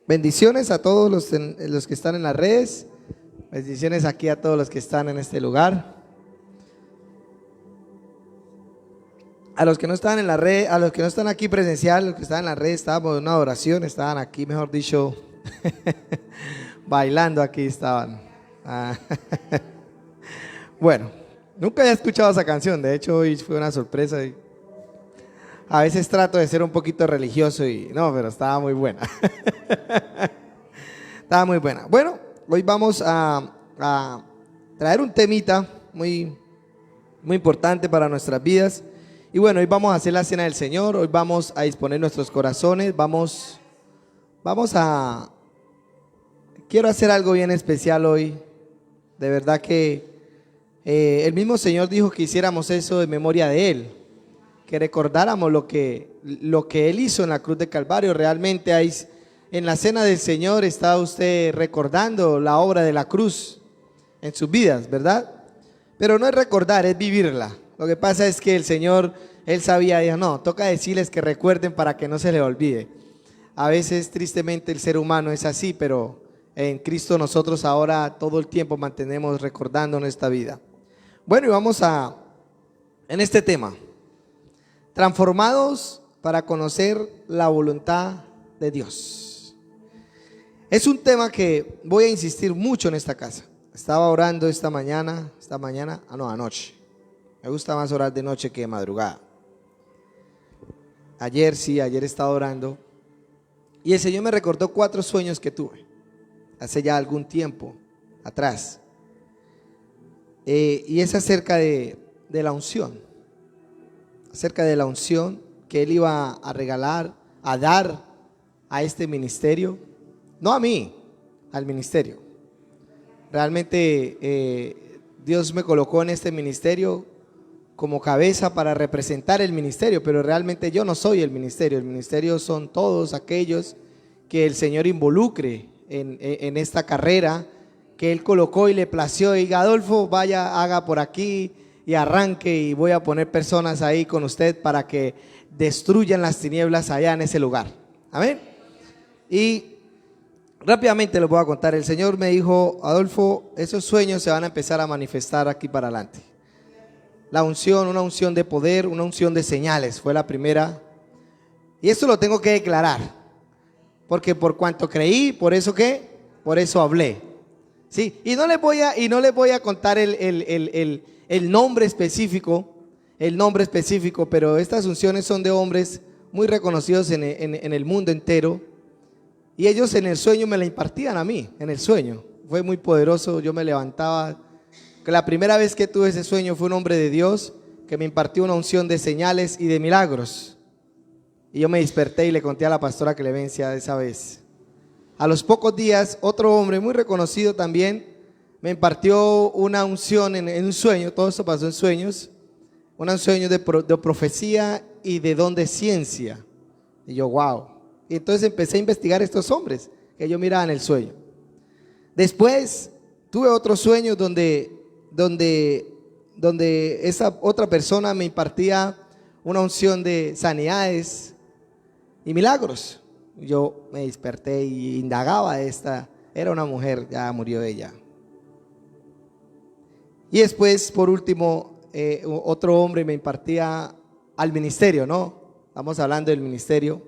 Bendiciones a todos los que están en las redes. Bendiciones aquí a todos los que están en este lugar. A los que no están en la red, a los que no están aquí presencial, los que están en la red, estábamos en una adoración, estaban aquí, mejor dicho, bailando aquí estaban. Bueno, nunca había escuchado esa canción, de hecho hoy fue una sorpresa. A veces trato de ser un poquito religioso y no, pero estaba muy buena. Estaba muy buena. Bueno, hoy vamos a traer un temita muy importante para nuestras vidas. Y bueno, hoy vamos a hacer la cena del Señor, hoy vamos a disponer nuestros corazones, quiero hacer algo bien especial hoy. De verdad que el mismo Señor dijo que hiciéramos eso en memoria de Él, que recordáramos lo que Él hizo en la cruz de Calvario. Realmente ahí, en la cena del Señor está usted recordando la obra de la cruz en sus vidas, ¿verdad? Pero no es recordar, es vivirla. Lo que pasa es que el Señor, Él sabía, dijo, no, toca decirles que recuerden para que no se les olvide. A veces, tristemente, el ser humano es así, pero en Cristo nosotros ahora todo el tiempo mantenemos recordando nuestra vida. Bueno, y vamos en este tema, transformados para conocer la voluntad de Dios. Es un tema que voy a insistir mucho en esta casa. Estaba orando anoche. Me gusta más orar de noche que de madrugada. Ayer estaba orando y el Señor me recordó 4 sueños que tuve hace ya algún tiempo atrás. Y es acerca de la unción. Acerca de la unción que Él iba a regalar, a dar a este ministerio. No a mí, al ministerio. Realmente Dios me colocó en este ministerio como cabeza para representar el ministerio, pero realmente yo no soy el ministerio son todos aquellos que el Señor involucre en esta carrera que Él colocó y le plació. Y diga, Adolfo, vaya, haga por aquí y arranque y voy a poner personas ahí con usted para que destruyan las tinieblas allá en ese lugar. Amén. Y rápidamente les voy a contar. El Señor me dijo, Adolfo, esos sueños se van a empezar a manifestar aquí para adelante. La unción, una unción de poder, una unción de señales, fue la primera. Y esto lo tengo que declarar, porque por cuanto creí, por eso hablé. Sí, y no les voy a contar el nombre específico, pero estas unciones son de hombres muy reconocidos en el mundo entero. Y ellos en el sueño me la impartían a mí, en el sueño. Fue muy poderoso, yo me levantaba. Que la primera vez que tuve ese sueño fue un hombre de Dios que me impartió una unción de señales y de milagros. Y yo me desperté y le conté a la pastora Clemencia esa vez. A los pocos días, otro hombre muy reconocido también me impartió una unción en un sueño. Todo esto pasó en sueños. Un sueño de profecía y de don de ciencia. Y yo, wow. Y entonces empecé a investigar estos hombres que yo miraba en el sueño. Después tuve otros sueños donde esa otra persona me impartía una unción de sanidades y milagros. Yo me desperté y indagaba era una mujer, ya murió ella. Y después, por último, otro hombre me impartía al ministerio, ¿no? Estamos hablando del ministerio.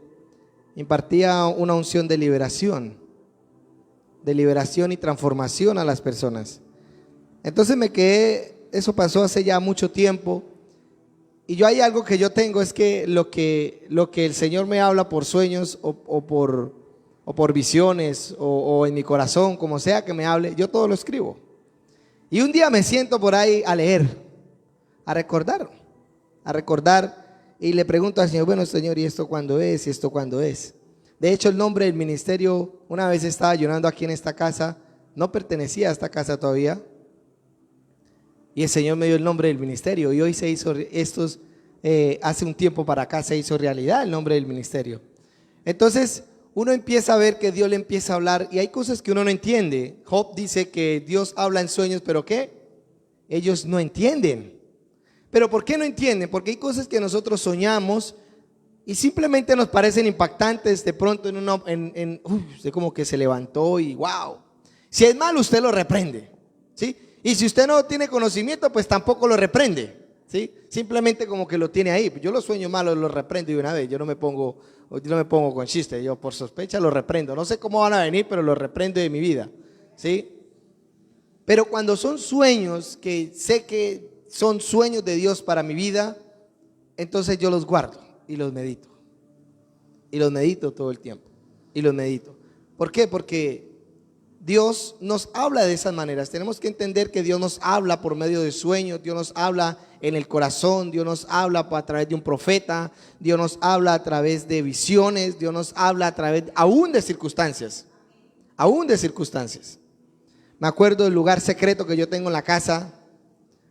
Impartía una unción de liberación y transformación a las personas. Entonces me quedé, eso pasó hace ya mucho tiempo. Y yo hay algo que yo tengo, es que lo que el Señor me habla por sueños o por visiones o en mi corazón, como sea que me hable, yo todo lo escribo. Y un día me siento por ahí a leer, a recordar. Y le pregunto al Señor, bueno, Señor, ¿y esto cuándo es? ¿Y esto cuándo es? De hecho, el nombre del ministerio, una vez estaba ayunando aquí en esta casa, no pertenecía a esta casa todavía. Y el Señor me dio el nombre del ministerio. Y hoy se hizo hace un tiempo para acá se hizo realidad el nombre del ministerio. Entonces, uno empieza a ver que Dios le empieza a hablar. Y hay cosas que uno no entiende. Job dice que Dios habla en sueños, ¿pero qué? Ellos no entienden. ¿Pero por qué no entienden? Porque hay cosas que nosotros soñamos y simplemente nos parecen impactantes de pronto usted como que se levantó y wow. Si es malo, usted lo reprende, ¿sí? Y si usted no tiene conocimiento, pues tampoco lo reprende, ¿sí? Simplemente como que lo tiene ahí. Yo los sueños malos los reprendo de una vez. Yo no me pongo con chiste. Yo por sospecha los reprendo. No sé cómo van a venir, pero los reprendo de mi vida, ¿sí? Pero cuando son sueños que sé que son sueños de Dios para mi vida, entonces yo los guardo y los medito. Y los medito todo el tiempo. Y los medito. ¿Por qué? Porque Dios nos habla de esas maneras. Tenemos que entender que Dios nos habla por medio de sueños, Dios nos habla en el corazón, Dios nos habla a través de un profeta, Dios nos habla a través de visiones, Dios nos habla a través aún de circunstancias, aún de circunstancias. Me acuerdo del lugar secreto que yo tengo en la casa.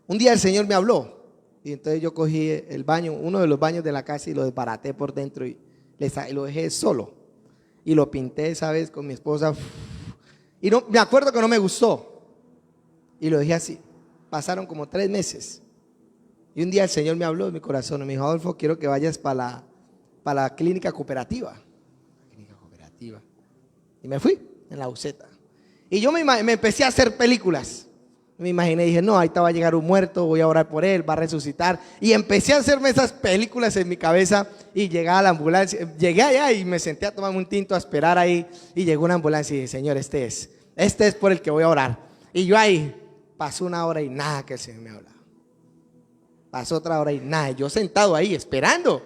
Un día el Señor me habló y entonces yo cogí el baño, uno de los baños de la casa y lo desbaraté por dentro y lo dejé solo y lo pinté esa vez con mi esposa. Y no, me acuerdo que no me gustó y lo dejé así. Pasaron como 3 meses y un día el Señor me habló en mi corazón y me dijo: Adolfo, quiero que vayas para la clínica cooperativa. Y me fui en la buseta y yo me empecé a hacer películas. Me imaginé, dije: no, ahorita va a llegar un muerto, voy a orar por él, va a resucitar. Y empecé a hacerme esas películas en mi cabeza y llegué a la ambulancia. Llegué allá y me senté a tomarme un tinto, a esperar ahí. Y llegó una ambulancia y dije: Señor, este es por el que voy a orar. Y yo ahí, pasó 1 hora y nada que el Señor me hablaba. Pasó otra hora y nada. Yo sentado ahí esperando.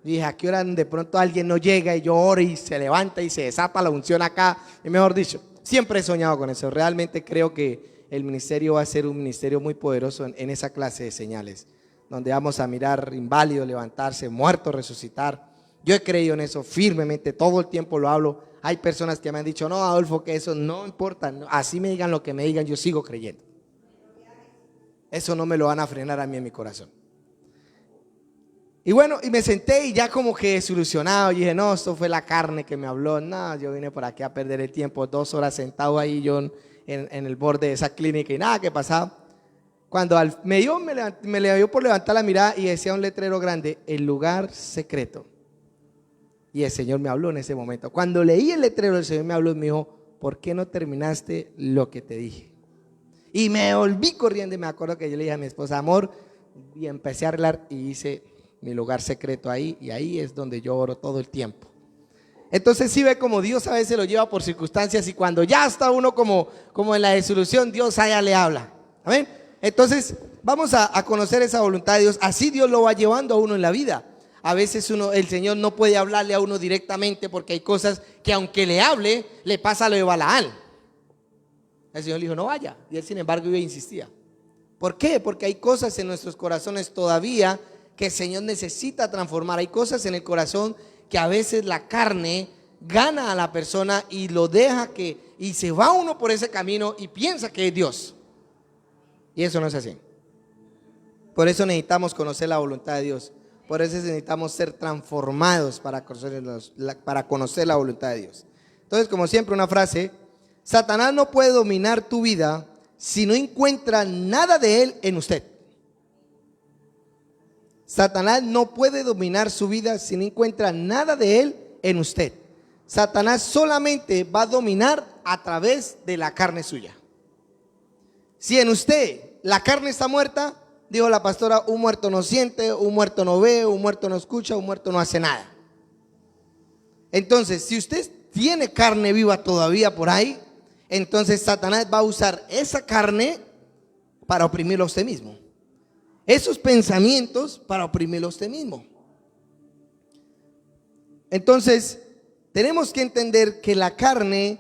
Y dije: ¿a qué hora de pronto alguien no llega y yo oro y se levanta y se desata la unción acá? Y mejor dicho, siempre he soñado con eso. Realmente creo que el ministerio va a ser un ministerio muy poderoso en esa clase de señales, donde vamos a mirar inválidos levantarse, muertos resucitar. Yo he creído en eso firmemente, todo el tiempo lo hablo. Hay personas que me han dicho: no, Adolfo, que eso no importa, así me digan lo que me digan, yo sigo creyendo. Eso no me lo van a frenar a mí en mi corazón. Y bueno, y me senté y ya como que desilusionado, y dije: no, esto fue la carne que me habló. No, yo vine por aquí a perder el tiempo, 2 horas sentado ahí yo en el borde de esa clínica y nada que pasaba. Cuando me dio por levantar la mirada y decía un letrero grande: el lugar secreto. Y el Señor me habló en ese momento. Cuando leí el letrero, el Señor me habló y me dijo: ¿por qué no terminaste lo que te dije? Y me volví corriendo y me acuerdo que yo le dije a mi esposa: amor, y empecé a arreglar y hice mi lugar secreto ahí, y ahí es donde yo oro todo el tiempo. Entonces sí ve como Dios a veces lo lleva por circunstancias, y cuando ya está uno como en la desilusión, Dios allá le habla. Amén. Entonces vamos a conocer esa voluntad de Dios. Así Dios lo va llevando a uno en la vida. A veces el Señor no puede hablarle a uno directamente, porque hay cosas que aunque le hable, le pasa lo de Balaán. El Señor le dijo: no vaya, y él sin embargo iba e insistía. ¿Por qué? Porque hay cosas en nuestros corazones todavía que el Señor necesita transformar. Hay cosas en el corazón que a veces la carne gana a la persona y lo deja y se va uno por ese camino y piensa que es Dios. Y eso no es así. Por eso necesitamos conocer la voluntad de Dios. Por eso necesitamos ser transformados para conocer la voluntad de Dios. Entonces, como siempre, una frase: Satanás no puede dominar tu vida si no encuentra nada de él en usted. Satanás no puede dominar su vida si no encuentra nada de él en usted. Satanás solamente va a dominar a través de la carne suya. Si en usted la carne está muerta, dijo la pastora, un muerto no siente, un muerto no ve, un muerto no escucha, un muerto no hace nada. Entonces, si usted tiene carne viva todavía por ahí, entonces Satanás va a usar esa carne para oprimirlo a usted mismo. Esos pensamientos para oprimirlo a usted mismo. Entonces, tenemos que entender que la carne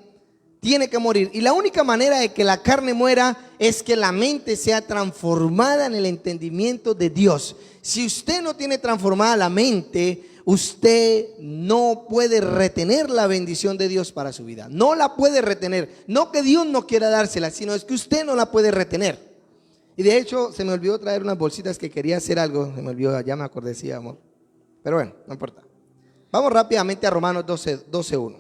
tiene que morir. Y la única manera de que la carne muera es que la mente sea transformada en el entendimiento de Dios. Si usted no tiene transformada la mente, usted no puede retener la bendición de Dios para su vida. No la puede retener. No que Dios no quiera dársela, sino es que usted no la puede retener. Y de hecho, se me olvidó traer unas bolsitas que quería hacer algo. Se me olvidó, ya me acordé, sí, amor. Pero bueno, no importa. Vamos rápidamente a Romanos 12:1.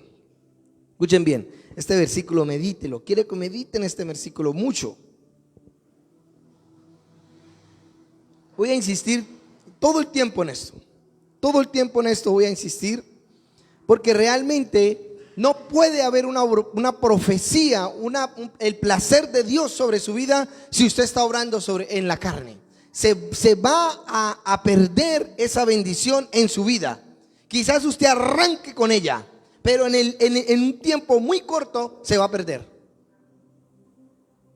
Escuchen bien, este versículo medítelo. Quiero que mediten este versículo mucho. Voy a insistir todo el tiempo en esto. Todo el tiempo en esto voy a insistir, porque realmente no puede haber una profecía, el placer de Dios sobre su vida si usted está obrando en la carne. Se va a perder esa bendición en su vida. Quizás usted arranque con ella, pero en un tiempo muy corto se va a perder.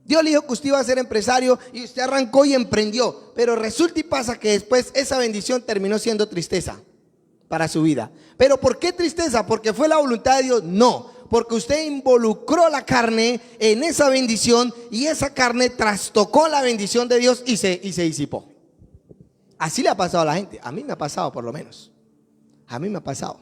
Dios le dijo que usted iba a ser empresario y usted arrancó y emprendió, pero resulta y pasa que después esa bendición terminó siendo tristeza para su vida. ¿Pero por qué tristeza? ¿Porque fue la voluntad de Dios? No, porque usted involucró la carne en esa bendición y esa carne trastocó la bendición de Dios y se disipó. Así le ha pasado a la gente. A mí me ha pasado, por lo menos. A mí me ha pasado.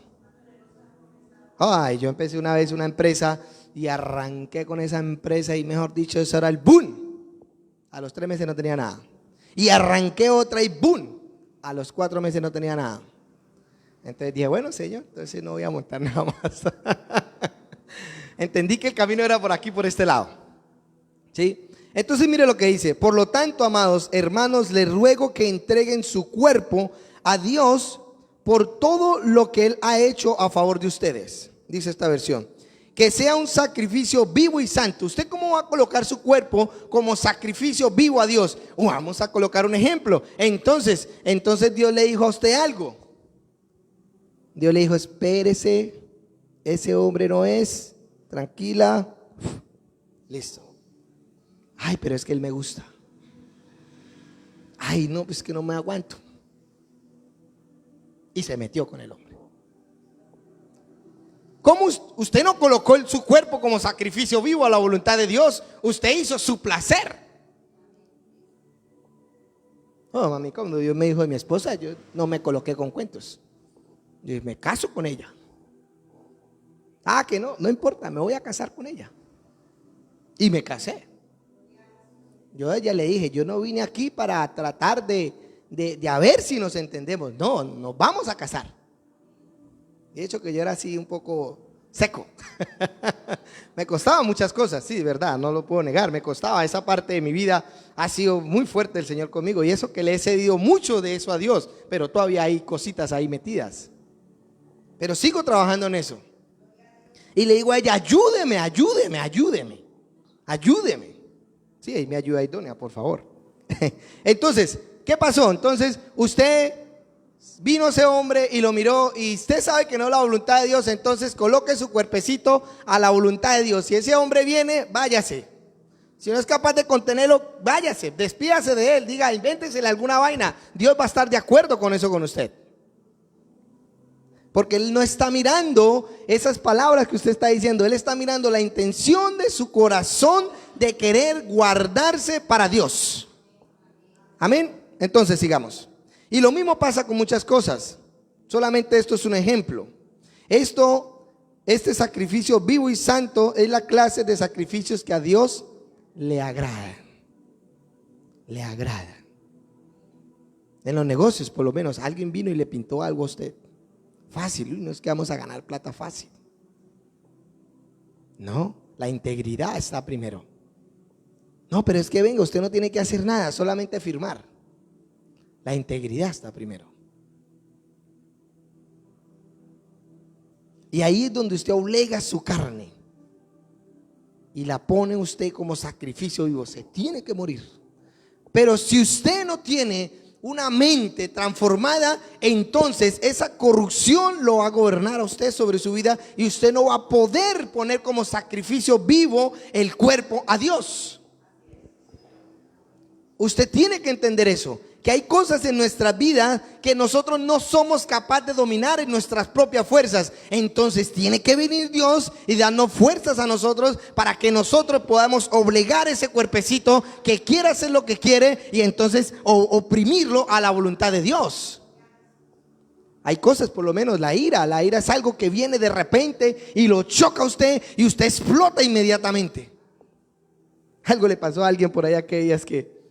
Ay, yo empecé una vez una empresa y arranqué con esa empresa y, mejor dicho, eso era el boom. A los 3 meses no tenía nada. Y arranqué otra y boom. A los 4 meses no tenía nada. Entonces dije, bueno, Señor, entonces no voy a montar nada más. Entendí que el camino era por aquí, por este lado. ¿Sí? Entonces mire lo que dice: por lo tanto, amados hermanos, les ruego que entreguen su cuerpo a Dios por todo lo que Él ha hecho a favor de ustedes. Dice esta versión: que sea un sacrificio vivo y santo. ¿Usted cómo va a colocar su cuerpo como sacrificio vivo a Dios? Vamos a colocar un ejemplo. Entonces Dios le dijo a usted algo. Dios le dijo: espérese, ese hombre no es, tranquila. Listo. Ay, pero es que él me gusta. Ay, no, pues que no me aguanto. Y se metió con el hombre. ¿Cómo usted no colocó su cuerpo como sacrificio vivo a la voluntad de Dios? Usted hizo su placer. Mami, cuando Dios me dijo de mi esposa, yo no me coloqué con cuentos. Yo me caso con ella. Que no importa, me voy a casar con ella. Y me casé. Yo a ella le dije: yo no vine aquí para tratar de a ver si nos entendemos. No, nos vamos a casar. De hecho que yo era así un poco seco. Me costaba muchas cosas, sí, verdad, no lo puedo negar. Me costaba, esa parte de mi vida ha sido muy fuerte el Señor conmigo. Y eso que le he cedido mucho de eso a Dios, pero todavía hay cositas ahí metidas. Pero sigo trabajando en eso. Y le digo a ella: ayúdeme. Sí, ahí me ayuda Idonia, por favor. Entonces, ¿qué pasó? Entonces, usted vino ese hombre y lo miró y usted sabe que no es la voluntad de Dios. Entonces, coloque su cuerpecito a la voluntad de Dios. Si ese hombre viene, váyase. Si no es capaz de contenerlo, váyase, despídase de él. Diga, invéntesele alguna vaina. Dios va a estar de acuerdo con eso con usted. Porque Él no está mirando esas palabras que usted está diciendo. Él está mirando la intención de su corazón de querer guardarse para Dios. Amén. Entonces sigamos. Y lo mismo pasa con muchas cosas. Solamente esto es un ejemplo. Este sacrificio vivo y santo es la clase de sacrificios que a Dios le agradan. Le agradan. En los negocios, por lo menos, alguien vino y le pintó algo a usted. Fácil, no es que vamos a ganar plata fácil. No, la integridad está primero. No, pero es que venga, usted no tiene que hacer nada, solamente firmar. La integridad está primero. Y ahí es donde usted oblega su carne y la pone usted como sacrificio vivo. Se tiene que morir. Pero si usted no tiene una mente transformada, entonces esa corrupción lo va a gobernar a usted sobre su vida y usted no va a poder poner como sacrificio vivo el cuerpo a Dios. Usted tiene que entender eso, que hay cosas en nuestra vida que nosotros no somos capaces de dominar en nuestras propias fuerzas. Entonces tiene que venir Dios y darnos fuerzas a nosotros para que nosotros podamos obligar ese cuerpecito que quiere hacer lo que quiere y entonces oprimirlo a la voluntad de Dios. Hay cosas, por lo menos la ira es algo que viene de repente y lo choca a usted y usted explota inmediatamente. Algo le pasó a alguien por allá que días que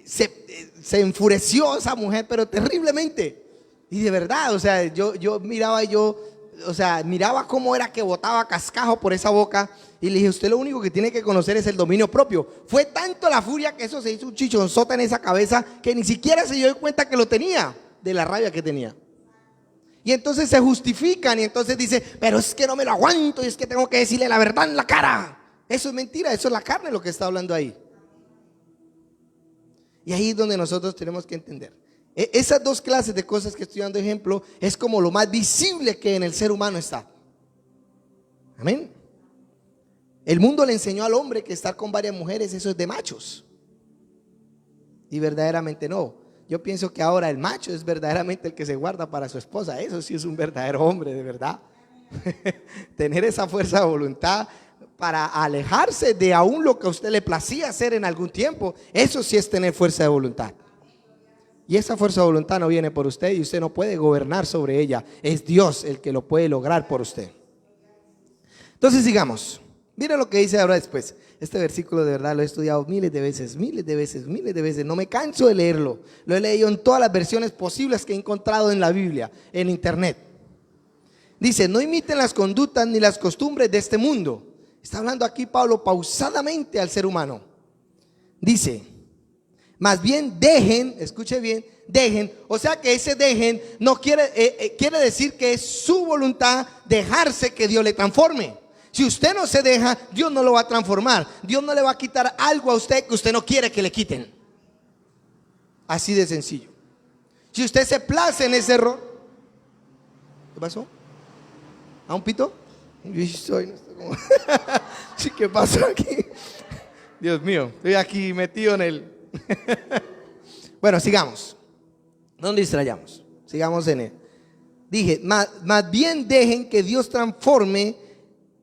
se enfureció esa mujer, pero terriblemente. Y de verdad, o sea, yo miraba cómo era que botaba cascajo por esa boca. Y le dije: usted lo único que tiene que conocer es el dominio propio. Fue tanto la furia que eso se hizo un chichonzota en esa cabeza que ni siquiera se dio cuenta que lo tenía, de la rabia que tenía. Y entonces se justifican y entonces dice, pero es que no me lo aguanto y es que tengo que decirle la verdad en la cara. Eso es mentira, eso es la carne lo que está hablando ahí. Y ahí es donde nosotros tenemos que entender. Esas dos clases de cosas que estoy dando ejemplo es como lo más visible que en el ser humano está. Amén. El mundo le enseñó al hombre que estar con varias mujeres eso es de machos. Y verdaderamente no. Yo pienso que ahora el macho es verdaderamente el que se guarda para su esposa. Eso sí es un verdadero hombre, de verdad. Tener esa fuerza de voluntad para alejarse de aún lo que a usted le placía hacer en algún tiempo. Eso sí es tener fuerza de voluntad. Y esa fuerza de voluntad no viene por usted y usted no puede gobernar sobre ella. Es Dios el que lo puede lograr por usted. Entonces sigamos. Mira lo que dice ahora después. Este versículo de verdad lo he estudiado miles de veces. No me canso de leerlo. Lo he leído en todas las versiones posibles que he encontrado en la Biblia, en internet. Dice, no imiten las conductas ni las costumbres de este mundo. Está hablando aquí Pablo pausadamente al ser humano. Dice, más bien dejen, escuche bien, dejen. O sea que ese dejen no quiere decir que es su voluntad dejarse que Dios le transforme. Si usted no se deja, Dios no lo va a transformar. Dios no le va a quitar algo a usted que usted no quiere que le quiten. Así de sencillo. Si usted se place en ese error. ¿Qué pasó? ¿A un pito? ¿Qué pasó aquí? Dios mío, estoy aquí metido en el... Bueno, sigamos. No nos distrayamos. Sigamos en él. Dije, más bien dejen que Dios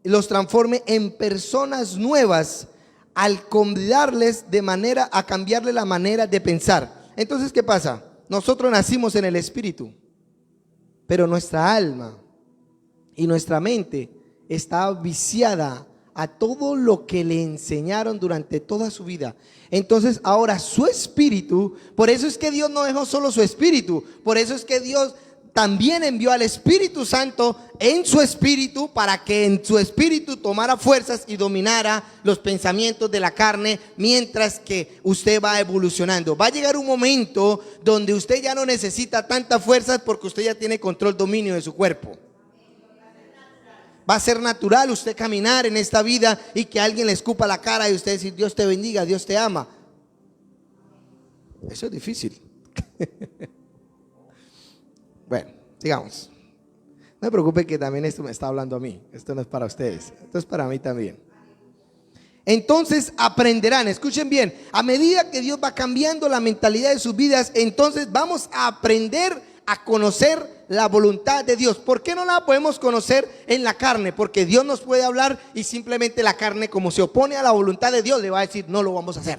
los transforme en personas nuevas al convidarles a cambiarle la manera de pensar. Entonces, ¿qué pasa? Nosotros nacimos en el espíritu, pero nuestra alma y nuestra mente está viciada a todo lo que le enseñaron durante toda su vida. Entonces ahora su espíritu, por eso es que Dios no dejó solo su espíritu, por eso es que Dios también envió al Espíritu Santo en su espíritu para que en su espíritu tomara fuerzas y dominara los pensamientos de la carne mientras que usted va evolucionando. Va a llegar un momento donde usted ya no necesita tantas fuerzas porque usted ya tiene control, dominio de su cuerpo. Va a ser natural usted caminar en esta vida y que alguien le escupa la cara y usted decir Dios te bendiga, Dios te ama. Eso es difícil. Bueno, sigamos. No me preocupe que también esto me está hablando a mí. Esto no es para ustedes, esto es para mí también. Entonces aprenderán, escuchen bien, a medida que Dios va cambiando la mentalidad de sus vidas, entonces vamos a aprender a conocer la voluntad de Dios. ¿Por qué no la podemos conocer en la carne? Porque Dios nos puede hablar y simplemente la carne, como se opone a la voluntad de Dios, le va a decir no lo vamos a hacer.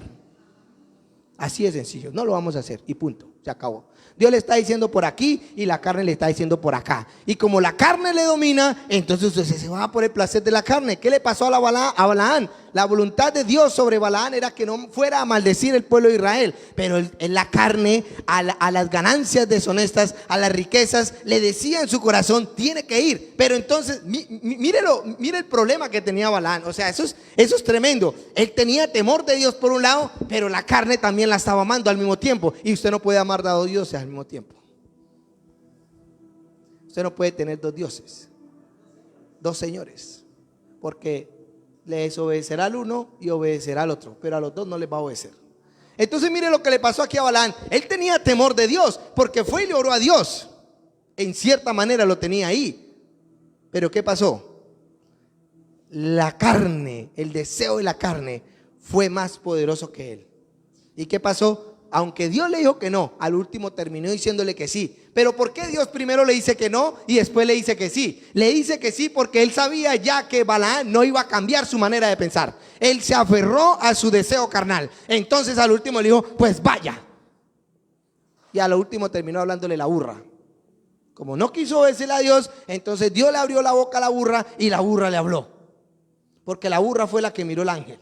Así de sencillo, no lo vamos a hacer y punto, se acabó. Dios le está diciendo por aquí y la carne le está diciendo por acá. Y como la carne le domina, entonces usted se va por el placer de la carne. ¿Qué le pasó a Balaam? La voluntad de Dios sobre Balaam era que no fuera a maldecir el pueblo de Israel. Pero en la carne, a las ganancias deshonestas, a las riquezas, le decía en su corazón, tiene que ir. Pero entonces, mire el problema que tenía Balaam. O sea, eso es tremendo. Él tenía temor de Dios por un lado, pero la carne también la estaba amando al mismo tiempo. Y usted no puede amar a Dios al mismo tiempo. Usted no puede tener dos dioses, dos señores, porque le desobedecerá al uno y obedecerá al otro, pero a los dos no les va a obedecer. Entonces mire lo que le pasó aquí a Balaam. Él tenía temor de Dios porque fue y le oró a Dios. En cierta manera lo tenía ahí. Pero ¿qué pasó? La carne, el deseo de la carne fue más poderoso que él. ¿Y qué pasó? Aunque Dios le dijo que no, al último terminó diciéndole que sí. Pero ¿por qué Dios primero le dice que no y después le dice que sí? Le dice que sí porque él sabía ya que Balaam no iba a cambiar su manera de pensar. Él se aferró a su deseo carnal. Entonces al último le dijo, pues vaya. Y a lo último terminó hablándole la burra. Como no quiso obedecerle a Dios, entonces Dios le abrió la boca a la burra y la burra le habló. Porque la burra fue la que miró el ángel.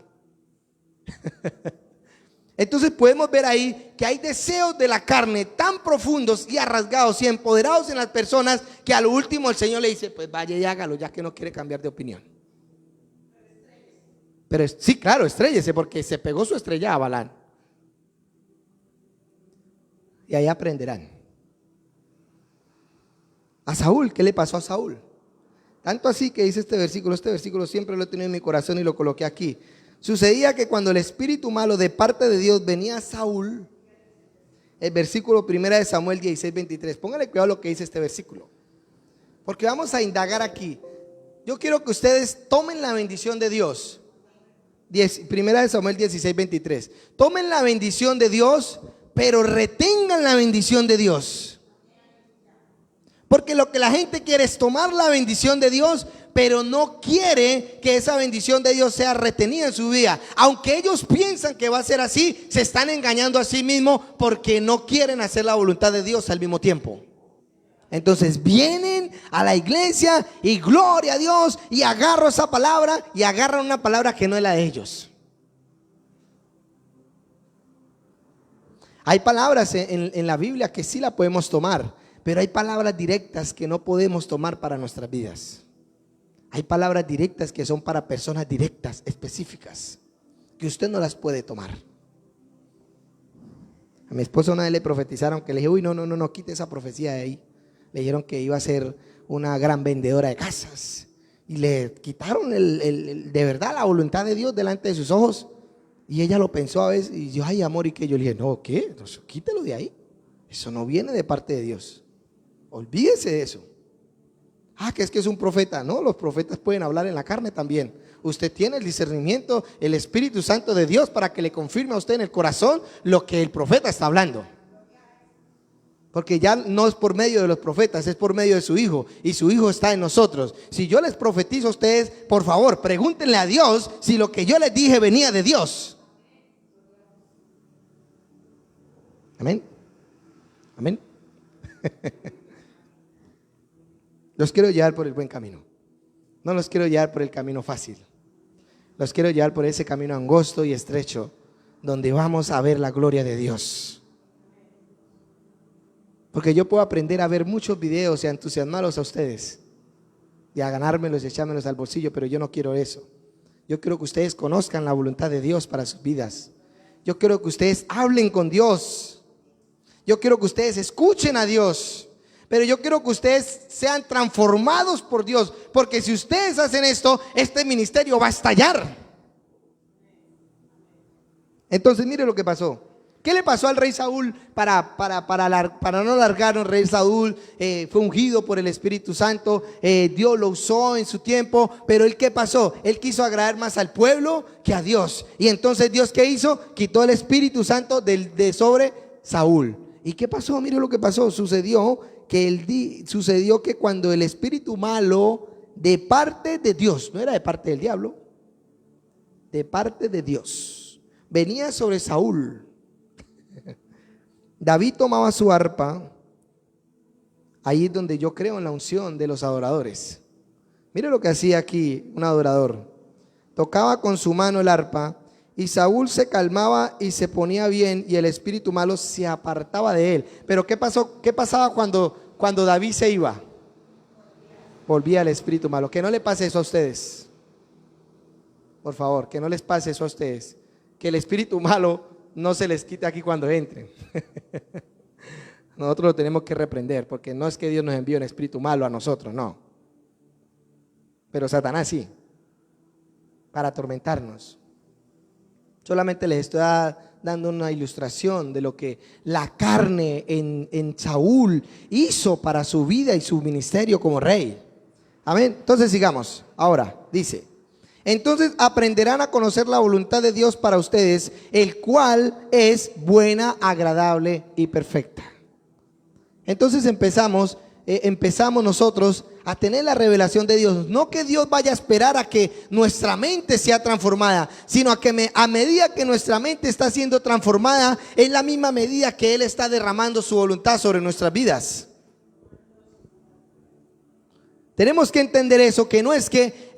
Entonces podemos ver ahí que hay deseos de la carne tan profundos y arraigados y empoderados en las personas que a lo último el Señor le dice, pues vaya y hágalo, ya que no quiere cambiar de opinión. Pero sí, claro, estréllese, porque se pegó su estrella a Balaam. Y ahí aprenderán. A Saúl, ¿qué le pasó a Saúl? Tanto así que dice este versículo siempre lo he tenido en mi corazón y lo coloqué aquí. Sucedía que cuando el espíritu malo de parte de Dios venía a Saúl, el versículo 1 de Samuel 16:23, póngale cuidado lo que dice este versículo, porque vamos a indagar aquí. Yo quiero que ustedes tomen la bendición de Dios. 1 de Samuel 16:23. Tomen la bendición de Dios, pero retengan la bendición de Dios. Porque lo que la gente quiere es tomar la bendición de Dios, pero no quiere que esa bendición de Dios sea retenida en su vida. Aunque ellos piensan que va a ser así, se están engañando a sí mismos porque no quieren hacer la voluntad de Dios al mismo tiempo. Entonces vienen a la iglesia y gloria a Dios, y agarro esa palabra y agarran una palabra que no es la de ellos. Hay palabras en la Biblia que sí la podemos tomar, pero hay palabras directas que no podemos tomar para nuestras vidas. Hay palabras directas que son para personas directas, específicas, que usted no las puede tomar. A mi esposa una vez le profetizaron que le dije, uy, no, quite esa profecía de ahí. Le dijeron que iba a ser una gran vendedora de casas y le quitaron de verdad la voluntad de Dios delante de sus ojos. Y ella lo pensó a veces y yo, ay amor, ¿y qué? Yo le dije, no, ¿qué? Entonces, quítelo de ahí. Eso no viene de parte de Dios. Olvídese de eso. Que es un profeta. No, los profetas pueden hablar en la carne también. Usted tiene el discernimiento, el Espíritu Santo de Dios para que le confirme a usted en el corazón lo que el profeta está hablando. Porque ya no es por medio de los profetas, es por medio de su Hijo. Y su Hijo está en nosotros. Si yo les profetizo a ustedes, por favor, pregúntenle a Dios si lo que yo les dije venía de Dios. Amén. Amén. Los quiero llevar por el buen camino. No los quiero llevar por el camino fácil. Los quiero llevar por ese camino angosto y estrecho, donde vamos a ver la gloria de Dios. Porque yo puedo aprender a ver muchos videos y a entusiasmarlos a ustedes y a ganármelos y echármelos al bolsillo, pero yo no quiero eso. Yo quiero que ustedes conozcan la voluntad de Dios para sus vidas. Yo quiero que ustedes hablen con Dios. Yo quiero que ustedes escuchen a Dios. Pero yo quiero que ustedes sean transformados por Dios, porque si ustedes hacen esto, este ministerio va a estallar. Entonces mire lo que pasó. ¿Qué le pasó al rey Saúl para no alargarnos? El rey Saúl fue ungido por el Espíritu Santo, Dios lo usó en su tiempo, pero él ¿qué pasó? Él quiso agradar más al pueblo que a Dios. Y entonces Dios ¿qué hizo? Quitó el Espíritu Santo de sobre Saúl. ¿Y qué pasó? Mire lo que pasó. Sucedió que cuando el espíritu malo de parte de Dios, no era de parte del diablo, de parte de Dios, venía sobre Saúl, David tomaba su arpa. Ahí es donde yo creo en la unción de los adoradores. Mire lo que hacía aquí un adorador. Tocaba con su mano el arpa y Saúl se calmaba y se ponía bien y el espíritu malo se apartaba de él. Pero ¿qué pasó? ¿Qué pasaba cuando David se iba? Volvía el espíritu malo. Que no le pase eso a ustedes. Por favor, que no les pase eso a ustedes. Que el espíritu malo no se les quite aquí cuando entren. Nosotros lo tenemos que reprender, porque no es que Dios nos envíe un espíritu malo a nosotros, no. Pero Satanás sí, para atormentarnos. Solamente les estoy dando una ilustración de lo que la carne en Saúl hizo para su vida y su ministerio como rey. Amén. Entonces sigamos. Ahora dice: entonces aprenderán a conocer la voluntad de Dios para ustedes, el cual es buena, agradable y perfecta. Entonces empezamos nosotros a tener la revelación de Dios. No que Dios vaya a esperar a que nuestra mente sea transformada, sino a medida que nuestra mente está siendo transformada, es la misma medida que Él está derramando su voluntad sobre nuestras vidas. Tenemos que entender eso, que no es que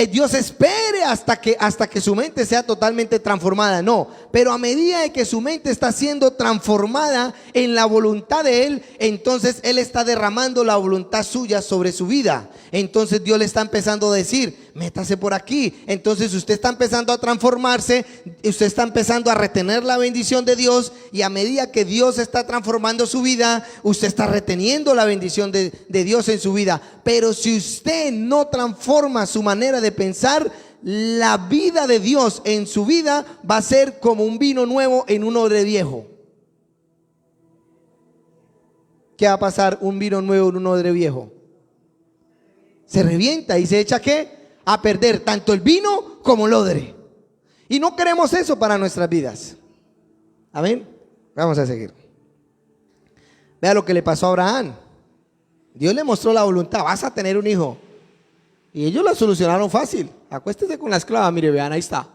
Dios espere hasta que su mente sea totalmente transformada, no, pero a medida de que su mente está siendo transformada, en la voluntad de Él, entonces Él está derramando la voluntad suya sobre su vida. Entonces Dios le está empezando a decir, métase por aquí. Entonces usted está empezando a transformarse, usted está empezando a retener la bendición de Dios, y a medida que Dios está transformando su vida, usted está reteniendo la bendición de Dios en su vida. Pero si usted no transforma su manera de pensar, la vida de Dios en su vida va a ser como un vino nuevo en un odre viejo. ¿Qué va a pasar un vino nuevo en un odre viejo? Se revienta y se echa ¿qué? A perder tanto el vino como el odre. Y no queremos eso para nuestras vidas. Amén. Vamos a seguir. Vea lo que le pasó a Abraham. Dios le mostró la voluntad, vas a tener un hijo. Y ellos la solucionaron fácil. Acuéstese con la esclava, mire, vean, ahí está.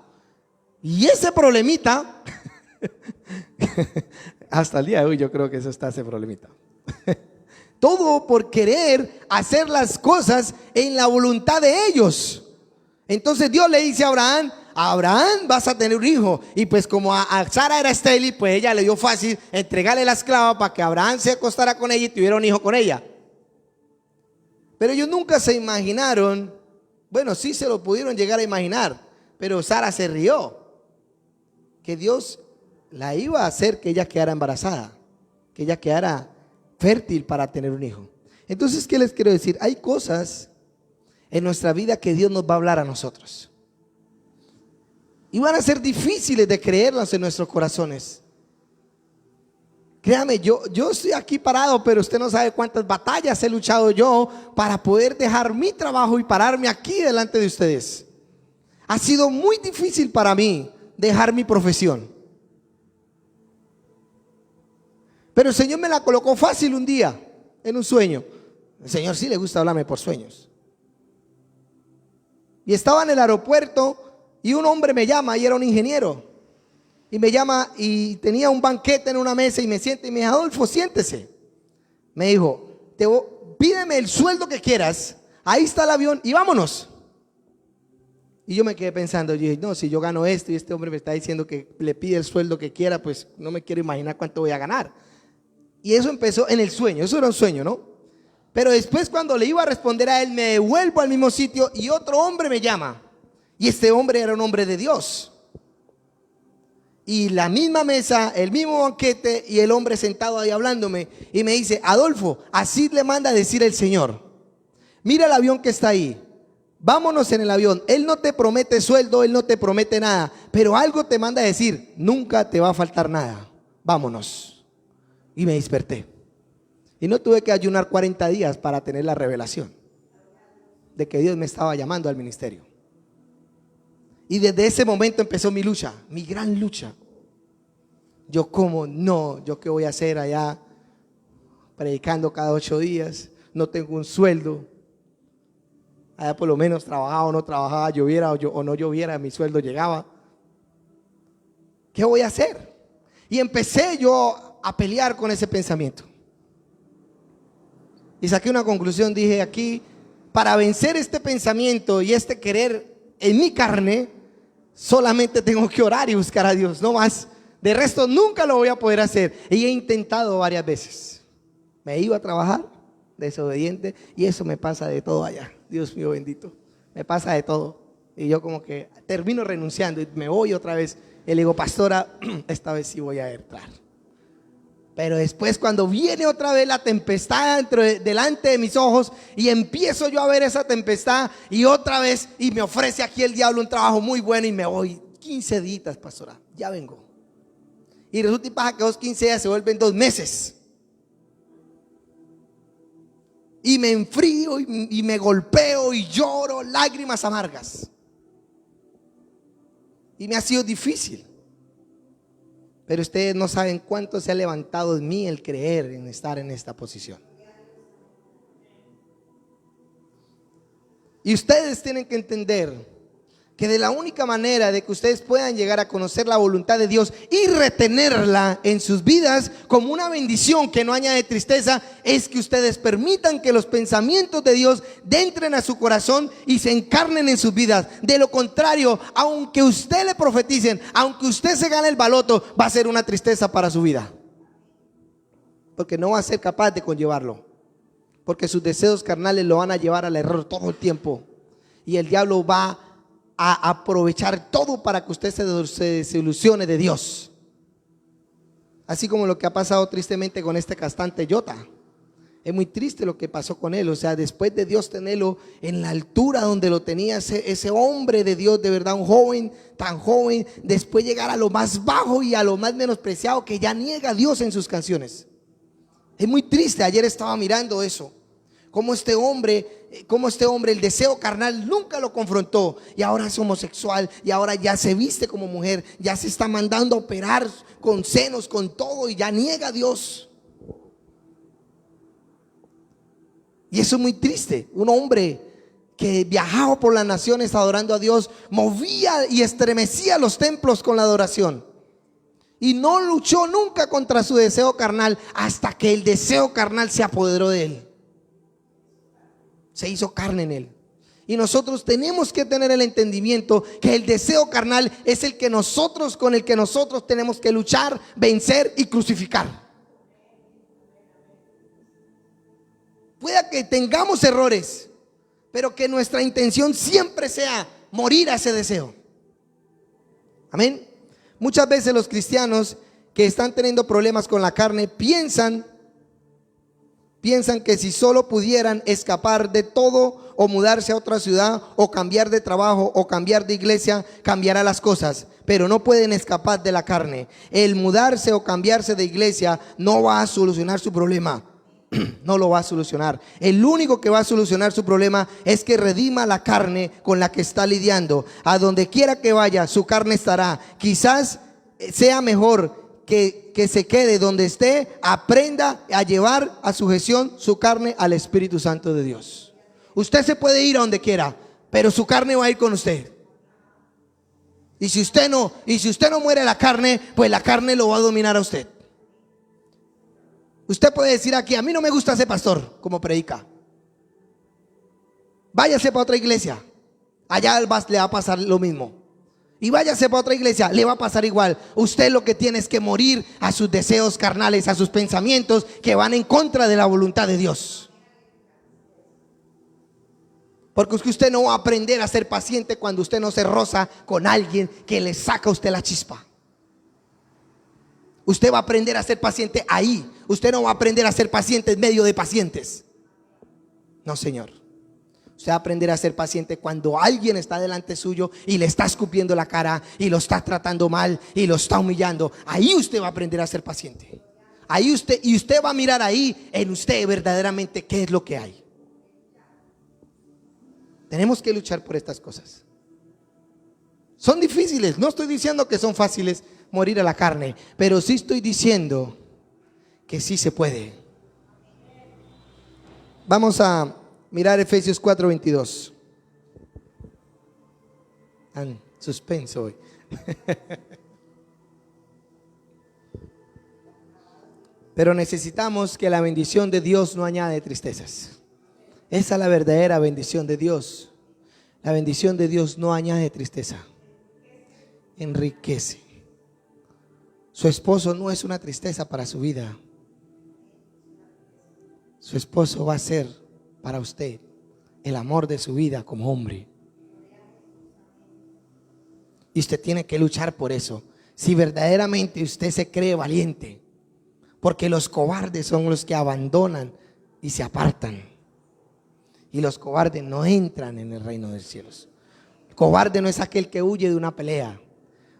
Y ese problemita, hasta el día de hoy yo creo que eso está, ese problemita. Todo por querer hacer las cosas en la voluntad de ellos. Entonces Dios le dice a Abraham, vas a tener un hijo. Y pues como a Sara era estéril, pues ella le dio fácil entregarle la esclava para que Abraham se acostara con ella y tuviera un hijo con ella. Pero ellos nunca se imaginaron, bueno, sí se lo pudieron llegar a imaginar, pero Sara se rió, que Dios la iba a hacer que ella quedara embarazada, que ella quedara fértil para tener un hijo. Entonces, ¿qué les quiero decir? Hay cosas en nuestra vida que Dios nos va a hablar a nosotros. Y van a ser difíciles de creerlas en nuestros corazones. Créame, yo estoy aquí parado, pero usted no sabe cuántas batallas he luchado yo para poder dejar mi trabajo y pararme aquí delante de ustedes. Ha sido muy difícil para mí dejar mi profesión. Pero el Señor me la colocó fácil un día, en un sueño. El Señor sí le gusta hablarme por sueños. Y estaba en el aeropuerto y un hombre me llama, y era un ingeniero. Y me llama y tenía un banquete en una mesa y me siente y me dijo, Adolfo, siéntese. Me dijo, pídeme el sueldo que quieras, ahí está el avión y vámonos. Y yo me quedé pensando, yo dije, no, si yo gano esto y este hombre me está diciendo que le pide el sueldo que quiera, pues no me quiero imaginar cuánto voy a ganar. Y eso empezó en el sueño, eso era un sueño, ¿no? Pero después, cuando le iba a responder a él, me devuelvo al mismo sitio y otro hombre me llama. Y este hombre era un hombre de Dios. Y la misma mesa, el mismo banquete y el hombre sentado ahí hablándome. Y me dice, Adolfo, así le manda a decir el Señor. Mira el avión que está ahí. Vámonos en el avión. Él no te promete sueldo, Él no te promete nada. Pero algo te manda a decir, nunca te va a faltar nada. Vámonos. Y me desperté. Y no tuve que ayunar 40 días para tener la revelación de que Dios me estaba llamando al ministerio. Y desde ese momento empezó mi lucha, mi gran lucha. Yo ¿yo qué voy a hacer allá predicando cada 8 días? No tengo un sueldo. Allá por lo menos trabajaba o no trabajaba, lloviera o no lloviera, mi sueldo llegaba. ¿Qué voy a hacer? Y empecé yo a pelear con ese pensamiento. Y saqué una conclusión, dije aquí, para vencer este pensamiento y este querer en mi carne, solamente tengo que orar y buscar a Dios, no más. De resto nunca lo voy a poder hacer. Y he intentado varias veces. Me iba a trabajar desobediente y eso me pasa de todo allá. Dios mío bendito, me pasa de todo. Y yo como que termino renunciando y me voy otra vez. Y le digo, pastora, esta vez sí voy a entrar. Pero después, cuando viene otra vez la tempestad delante de mis ojos y empiezo yo a ver esa tempestad y otra vez, y me ofrece aquí el diablo un trabajo muy bueno y me voy 15 días, pastora, ya vengo. Y resulta y pasa que los 15 días se vuelven 2 meses. Y me enfrío y me golpeo y lloro, lágrimas amargas. Y me ha sido difícil. Pero ustedes no saben cuánto se ha levantado en mí el creer en estar en esta posición. Y ustedes tienen que entender que de la única manera de que ustedes puedan llegar a conocer la voluntad de Dios y retenerla en sus vidas como una bendición que no añade tristeza, es que ustedes permitan que los pensamientos de Dios entren a su corazón y se encarnen en sus vidas. De lo contrario, aunque usted le profeticen, aunque usted se gane el baloto, va a ser una tristeza para su vida. porque no va a ser capaz de conllevarlo, porque sus deseos carnales lo van a llevar al error todo el tiempo, y el diablo va a aprovechar todo para que usted se desilusione de Dios, así como lo que ha pasado tristemente con este cantante Jota. Es muy triste lo que pasó con él. O sea, después de Dios tenerlo en la altura donde lo tenía ese hombre de Dios, de verdad, un joven, tan joven, después llegar a lo más bajo y a lo más menospreciado, que ya niega a Dios en sus canciones. Es muy triste. Ayer estaba mirando eso, como este hombre, el deseo carnal nunca lo confrontó, y ahora es homosexual, y ahora ya se viste como mujer, ya se está mandando a operar con senos, con todo, y ya niega a Dios. Y eso es muy triste. Un hombre que viajaba por las naciones adorando a Dios, movía y estremecía los templos con la adoración, y no luchó nunca contra su deseo carnal, hasta que el deseo carnal se apoderó de él, se hizo carne en él. Y nosotros tenemos que tener el entendimiento que el deseo carnal es el que nosotros, con el que nosotros tenemos que luchar, vencer y crucificar. Pueda que tengamos errores, pero que nuestra intención siempre sea morir a ese deseo. Amén. Muchas veces los cristianos que están teniendo problemas con la carne piensan que si solo pudieran escapar de todo, o mudarse a otra ciudad, o cambiar de trabajo, o cambiar de iglesia, cambiará las cosas. Pero no pueden escapar de la carne. El mudarse o cambiarse de iglesia no va a solucionar su problema. No lo va a solucionar. El único que va a solucionar su problema es que redima la carne con la que está lidiando. A donde quiera que vaya, su carne estará. Quizás sea mejor que se quede donde esté, aprenda a llevar a sujeción su carne al Espíritu Santo de Dios. Usted se puede ir a donde quiera, pero su carne va a ir con usted. Y si usted no muere la carne, pues la carne lo va a dominar a usted. Usted puede decir aquí: a mí no me gusta ser pastor como predica. Váyase para otra iglesia, allá le va a pasar lo mismo. Y váyase para otra iglesia, le va a pasar igual. Usted lo que tiene es que morir a sus deseos carnales, a sus pensamientos que van en contra de la voluntad de Dios. Porque es que usted no va a aprender a ser paciente cuando usted no se roza con alguien que le saca a usted la chispa. Usted va a aprender a ser paciente ahí. Usted no va a aprender a ser paciente en medio de pacientes. No, señor. Usted va a aprender a ser paciente cuando alguien está delante suyo y le está escupiendo la cara y lo está tratando mal y lo está humillando. Ahí usted va a aprender a ser paciente. Ahí usted va a mirar ahí en usted verdaderamente qué es lo que hay. Tenemos que luchar por estas cosas. Son difíciles. No estoy diciendo que son fáciles morir a la carne, pero sí estoy diciendo que sí se puede. Vamos a mirar Efesios 4:22. Tan suspenso hoy. Pero necesitamos que la bendición de Dios no añade tristezas. Esa es la verdadera bendición de Dios. La bendición de Dios no añade tristeza, enriquece. Su esposo no es una tristeza para su vida. Su esposo va a ser para usted el amor de su vida como hombre. Y usted tiene que luchar por eso. Si verdaderamente usted se cree valiente, porque los cobardes son los que abandonan y se apartan. Y los cobardes no entran en el reino de los cielos. El cobarde no es aquel que huye de una pelea.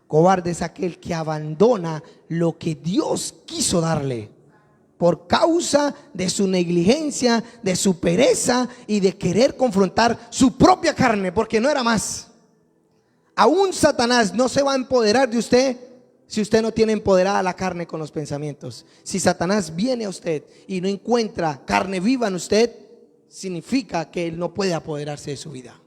Cobarde es aquel que abandona lo que Dios quiso darle por causa de su negligencia, de su pereza y de querer confrontar su propia carne, porque no era más. Aún Satanás no se va a empoderar de usted si usted no tiene empoderada la carne con los pensamientos. Si Satanás viene a usted y no encuentra carne viva en usted, significa que él no puede apoderarse de su vida.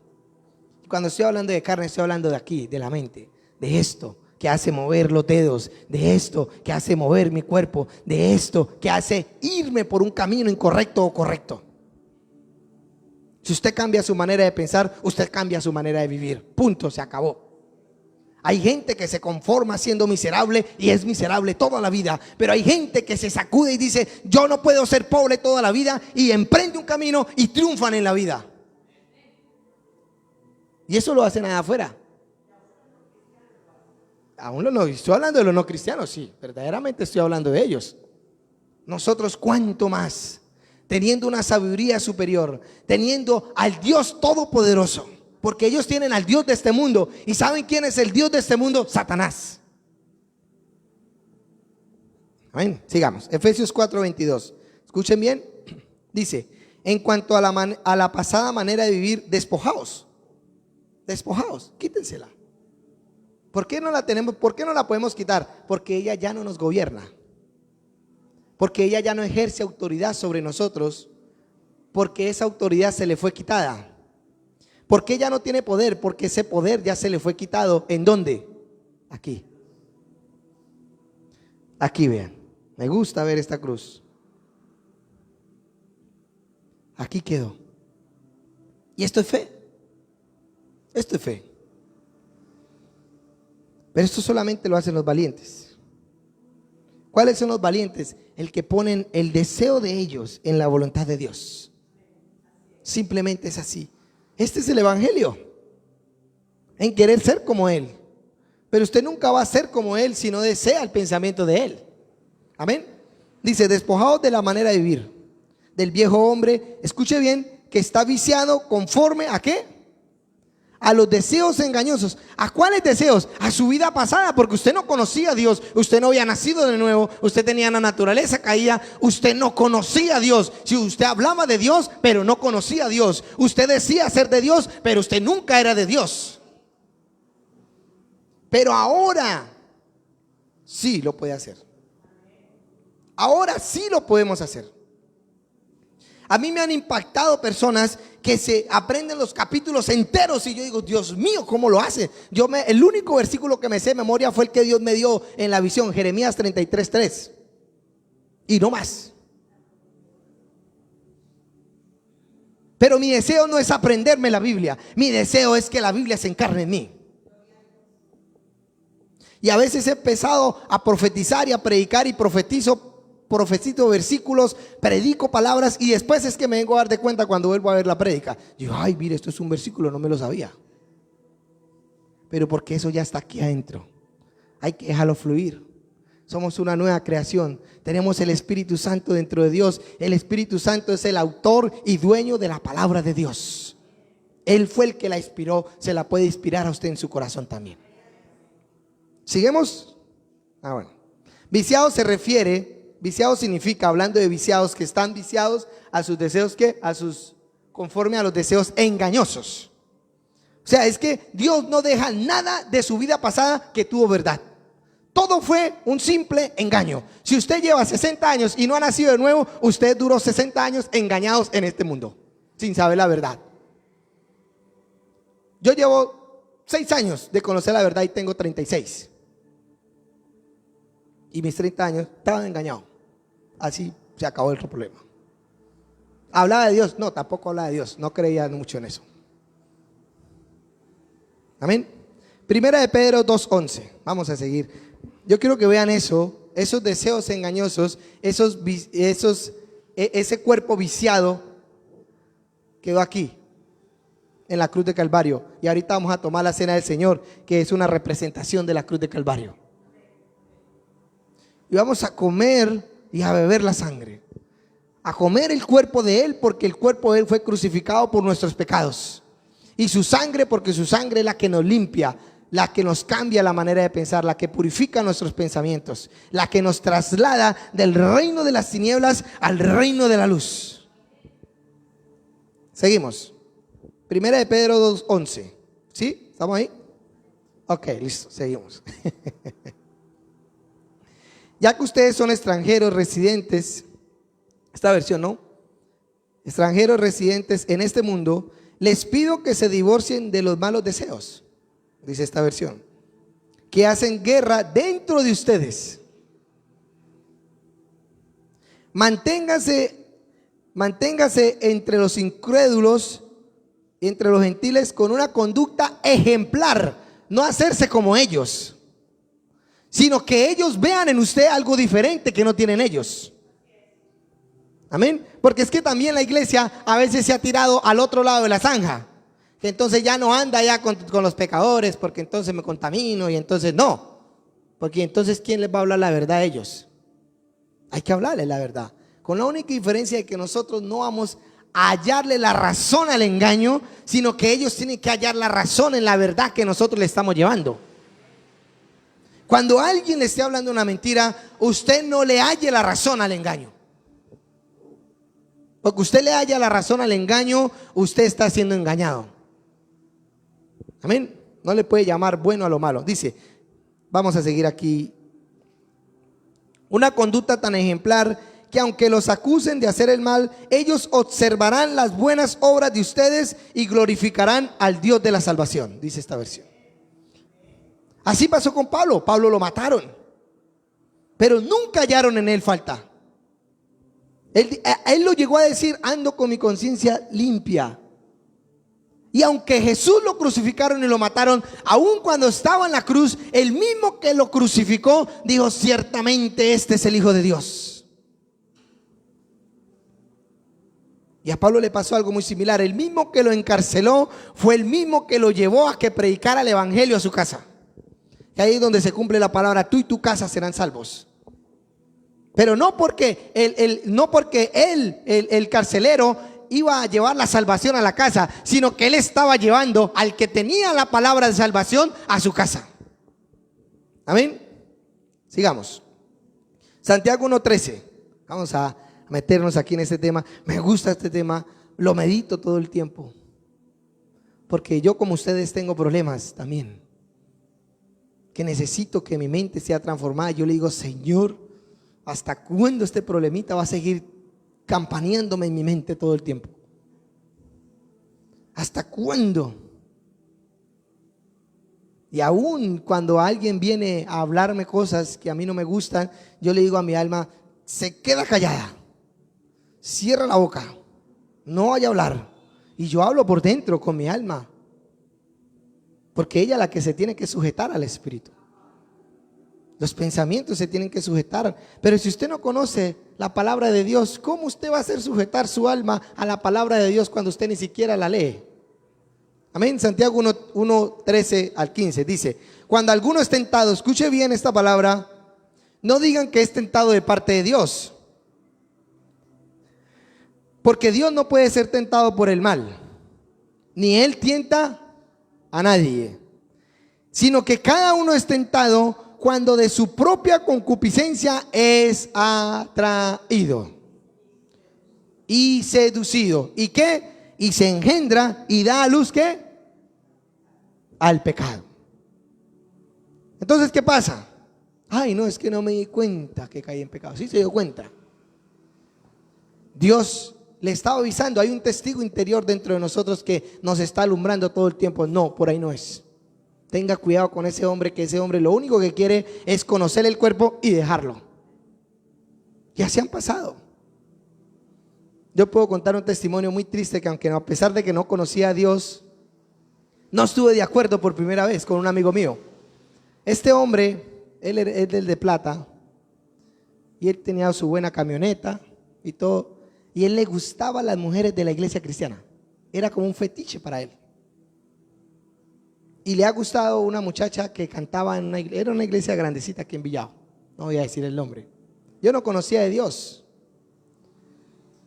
Cuando estoy hablando de carne, estoy hablando de aquí, de la mente, de esto que hace mover los dedos, de esto que hace mover mi cuerpo, de esto que hace irme por un camino incorrecto o correcto. Si usted cambia su manera de pensar, usted cambia su manera de vivir. Punto, se acabó. Hay gente que se conforma siendo miserable y es miserable toda la vida. Pero hay gente que se sacude y dice: yo no puedo ser pobre toda la vida, y emprende un camino y triunfan en la vida. Y eso lo hacen allá afuera. Aún no estoy hablando de los no cristianos, sí, verdaderamente estoy hablando de ellos. Nosotros, cuánto más, teniendo una sabiduría superior, teniendo al Dios todopoderoso. Porque ellos tienen al Dios de este mundo. ¿Y saben quién es el Dios de este mundo? Satanás. Amén. Sigamos. Efesios 4:22. Escuchen bien. Dice: en cuanto a la pasada manera de vivir, despojaos. Despojaos, quítensela. ¿Por qué no la tenemos? ¿Por qué no la podemos quitar? Porque ella ya no nos gobierna. Porque ella ya no ejerce autoridad sobre nosotros. Porque esa autoridad se le fue quitada. Porque ella no tiene poder, porque ese poder ya se le fue quitado. ¿En dónde? Aquí. Aquí vean. Me gusta ver esta cruz. Aquí quedó. Y esto es fe. Esto es fe. Pero esto solamente lo hacen los valientes. ¿Cuáles son los valientes? El que ponen el deseo de ellos en la voluntad de Dios. Simplemente es así. Este es el evangelio, en querer ser como Él. Pero usted nunca va a ser como Él si no desea el pensamiento de Él. Amén. Dice: despojados de la manera de vivir del viejo hombre, escuche bien, que está viciado conforme a ¿qué? A los deseos engañosos. ¿A cuáles deseos? A su vida pasada, porque usted no conocía a Dios. Usted no había nacido de nuevo. Usted tenía una naturaleza caída. Usted no conocía a Dios. Si usted hablaba de Dios, pero no conocía a Dios. Usted decía ser de Dios, pero usted nunca era de Dios. Pero ahora sí lo puede hacer. Ahora sí lo podemos hacer. A mí me han impactado personas que se aprenden los capítulos enteros y yo digo: Dios mío, ¿cómo lo hace? El único versículo que me sé de memoria fue el que Dios me dio en la visión, Jeremías 33:3. Y no más. Pero mi deseo no es aprenderme la Biblia. Mi deseo es que la Biblia se encarne en mí. Y a veces he empezado a profetizar y a predicar y profetizo versículos, predico palabras, y después es que me vengo a dar de cuenta cuando vuelvo a ver la prédica. Digo: ay, mire, esto es un versículo, no me lo sabía. Pero porque eso ya está aquí adentro. Hay que dejarlo fluir. Somos una nueva creación. Tenemos el Espíritu Santo dentro de Dios. El Espíritu Santo es el autor y dueño de la palabra de Dios. Él fue el que la inspiró. Se la puede inspirar a usted en su corazón también. ¿Seguimos? Bueno. Viciado se refiere... Viciados significa, hablando de viciados, que están viciados a sus deseos, ¿qué? Conforme a los deseos engañosos. O sea, es que Dios no deja nada de su vida pasada que tuvo verdad. Todo fue un simple engaño. Si usted lleva 60 años y no ha nacido de nuevo, usted duró 60 años engañados en este mundo, sin saber la verdad. Yo llevo 6 años de conocer la verdad y tengo 36. Y mis 30 años estaban engañados. Así se acabó el problema. ¿Hablaba de Dios? No, tampoco hablaba de Dios. No creía mucho en eso. Amén. Primera de Pedro 2:11. Vamos a seguir. Yo quiero que vean eso. Esos deseos engañosos. Ese cuerpo viciado quedó aquí, en la cruz de Calvario. Y ahorita vamos a tomar la cena del Señor, que es una representación de la cruz de Calvario. Y vamos a comer y a beber la sangre, a comer el cuerpo de Él, porque el cuerpo de Él fue crucificado por nuestros pecados, y su sangre, porque su sangre es la que nos limpia, la que nos cambia la manera de pensar, la que purifica nuestros pensamientos, la que nos traslada del reino de las tinieblas al reino de la luz. Seguimos. Primera de Pedro 2:11. ¿Sí? ¿Estamos ahí? Ok, listo, seguimos. Ya que ustedes son extranjeros residentes, esta versión, ¿no? Extranjeros residentes en este mundo, les pido que se divorcien de los malos deseos, dice esta versión, que hacen guerra dentro de ustedes. Manténgase entre los incrédulos y entre los gentiles con una conducta ejemplar. no hacerse como ellos, sino que ellos vean en usted algo diferente que no tienen ellos. Amén. Porque es que también la iglesia a veces se ha tirado al otro lado de la zanja, que entonces ya no anda ya con los pecadores, porque entonces me contamino, y entonces no, porque entonces ¿quién les va a hablar la verdad a ellos? Hay que hablarles la verdad, con la única diferencia de que nosotros no vamos a hallarle la razón al engaño, sino que ellos tienen que hallar la razón en la verdad que nosotros le estamos llevando. Cuando alguien le esté hablando una mentira, usted no le halle la razón al engaño. Porque usted le halla la razón al engaño, usted está siendo engañado. Amén. No le puede llamar bueno a lo malo. Dice, vamos a seguir aquí. Una conducta tan ejemplar que aunque los acusen de hacer el mal, ellos observarán las buenas obras de ustedes y glorificarán al Dios de la salvación, dice esta versión. Así pasó con Pablo. Pablo lo mataron, pero nunca hallaron en él falta. Él lo llegó a decir: ando con mi conciencia limpia. Y aunque Jesús lo crucificaron y lo mataron, aun cuando estaba en la cruz, el mismo que lo crucificó dijo: ciertamente este es el Hijo de Dios. Y a Pablo le pasó algo muy similar. El mismo que lo encarceló fue el mismo que lo llevó a que predicara el evangelio a su casa. Y ahí es donde se cumple la palabra: tú y tu casa serán salvos. Pero no porque el carcelero iba a llevar la salvación a la casa, sino que él estaba llevando al que tenía la palabra de salvación a su casa. Amén. Sigamos. Santiago 1:13. Vamos a meternos aquí en este tema. Me gusta este tema, lo medito todo el tiempo, porque yo, como ustedes, tengo problemas también, que necesito que mi mente sea transformada. Yo le digo: Señor, ¿hasta cuándo este problemita va a seguir campaneándome en mi mente todo el tiempo? ¿Hasta cuándo? Y aún cuando alguien viene a hablarme cosas que a mí no me gustan, yo le digo a mi alma: se queda callada, cierra la boca, no vaya a hablar. Y yo hablo por dentro con mi alma, porque ella es la que se tiene que sujetar al Espíritu. Los pensamientos se tienen que sujetar. Pero si usted no conoce la palabra de Dios, ¿cómo usted va a hacer sujetar su alma a la palabra de Dios cuando usted ni siquiera la lee? Amén. Santiago 1:13 al 15 dice: cuando alguno es tentado, escuche bien esta palabra, no digan que es tentado de parte de Dios, porque Dios no puede ser tentado por el mal, ni Él tienta a nadie, sino que cada uno es tentado cuando de su propia concupiscencia es atraído y seducido. ¿Y qué? Y se engendra y da a luz, ¿qué? Al pecado. Entonces, ¿qué pasa? Ay, no, es que no me di cuenta que caí en pecado. Sí se dio cuenta. Dios le estaba avisando. Hay un testigo interior dentro de nosotros que nos está alumbrando todo el tiempo. No, por ahí no es. Tenga cuidado con ese hombre, que ese hombre lo único que quiere es conocer el cuerpo y dejarlo. Y así han pasado. Yo puedo contar un testimonio muy triste, que aunque a pesar de que no conocía a Dios, no estuve de acuerdo por primera vez con un amigo mío. Este hombre, él es del de plata, y él tenía su buena camioneta y todo, y él le gustaban las mujeres de la iglesia cristiana. Era como un fetiche para él. Y le ha gustado una muchacha que cantaba en era una iglesia grandecita aquí en Villao. No voy a decir el nombre. Yo no conocía de Dios.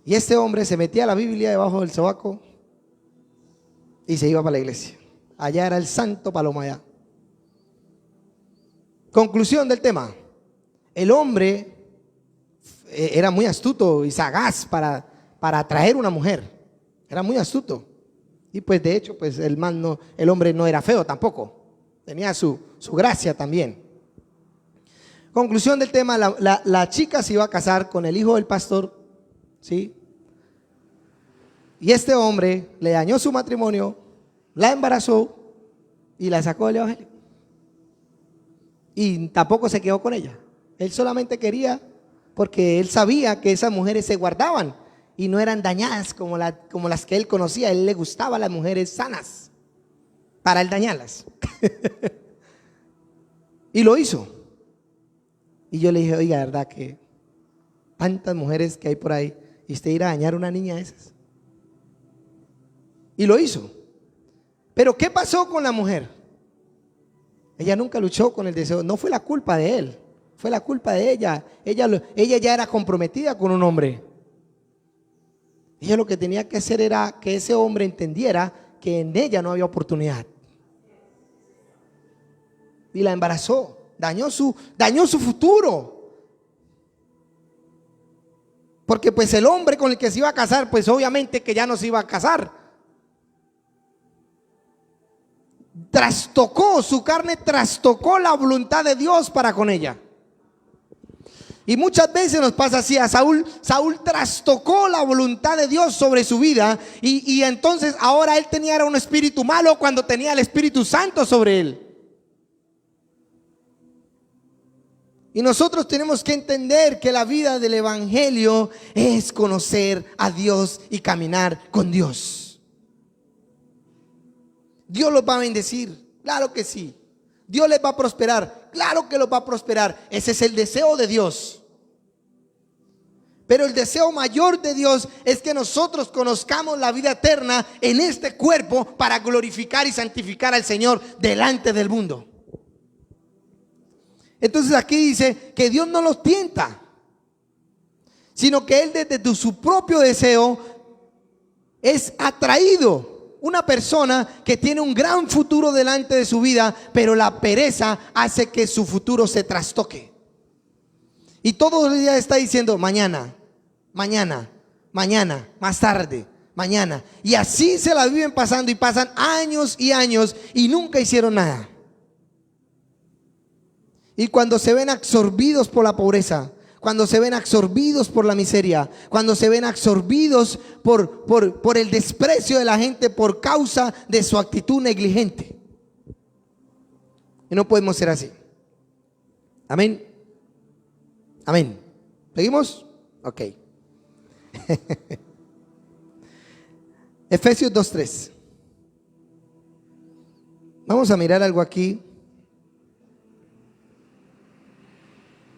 Y este hombre se metía la Biblia debajo del sobaco y se iba para la iglesia. Allá era el santo paloma allá. Conclusión del tema: el hombre era muy astuto y sagaz para atraer una mujer. Era muy astuto. Y pues de hecho, pues el hombre no era feo tampoco. Tenía su gracia también. Conclusión del tema: la chica se iba a casar con el hijo del pastor, ¿sí? Y este hombre le dañó su matrimonio, la embarazó y la sacó del evangelio. Y tampoco se quedó con ella. Él solamente quería, porque él sabía que esas mujeres se guardaban y no eran dañadas como las que él conocía. A él le gustaban las mujeres sanas para él dañarlas. Y lo hizo. Y yo le dije, oiga, ¿verdad que tantas mujeres que hay por ahí y usted irá a dañar a una niña de esas? Y lo hizo. Pero ¿qué pasó con la mujer? Ella nunca luchó con el deseo. No fue la culpa de él, fue la culpa de ella. Ella ya era comprometida con un hombre. Ella lo que tenía que hacer era que ese hombre entendiera que en ella no había oportunidad. Y la embarazó, dañó su futuro. Porque pues el hombre con el que se iba a casar, pues obviamente que ya no se iba a casar. Trastocó, su carne trastocó la voluntad de Dios para con ella. Y muchas veces nos pasa así. A Saúl trastocó la voluntad de Dios sobre su vida, y entonces ahora él tenía un espíritu malo cuando tenía el Espíritu Santo sobre él. Y nosotros tenemos que entender que la vida del evangelio es conocer a Dios y caminar con Dios. Dios los va a bendecir, claro que sí. Dios les va a prosperar, claro que los va a prosperar. Ese es el deseo de Dios. Pero el deseo mayor de Dios es que nosotros conozcamos la vida eterna en este cuerpo para glorificar y santificar al Señor delante del mundo. Entonces aquí dice que Dios no los tienta, sino que Él desde su propio deseo es atraído. Una persona que tiene un gran futuro delante de su vida, pero la pereza hace que su futuro se trastoque. Y todos los días está diciendo mañana, mañana, mañana, más tarde, mañana. Y así se la viven pasando, y pasan años y años y nunca hicieron nada. Y cuando se ven absorbidos por la pobreza, cuando se ven absorbidos por la miseria, cuando se ven absorbidos por el desprecio de la gente por causa de su actitud negligente. Y no podemos ser así. Amén. Amén. ¿Seguimos? Ok. Efesios 2:3. Vamos a mirar algo aquí.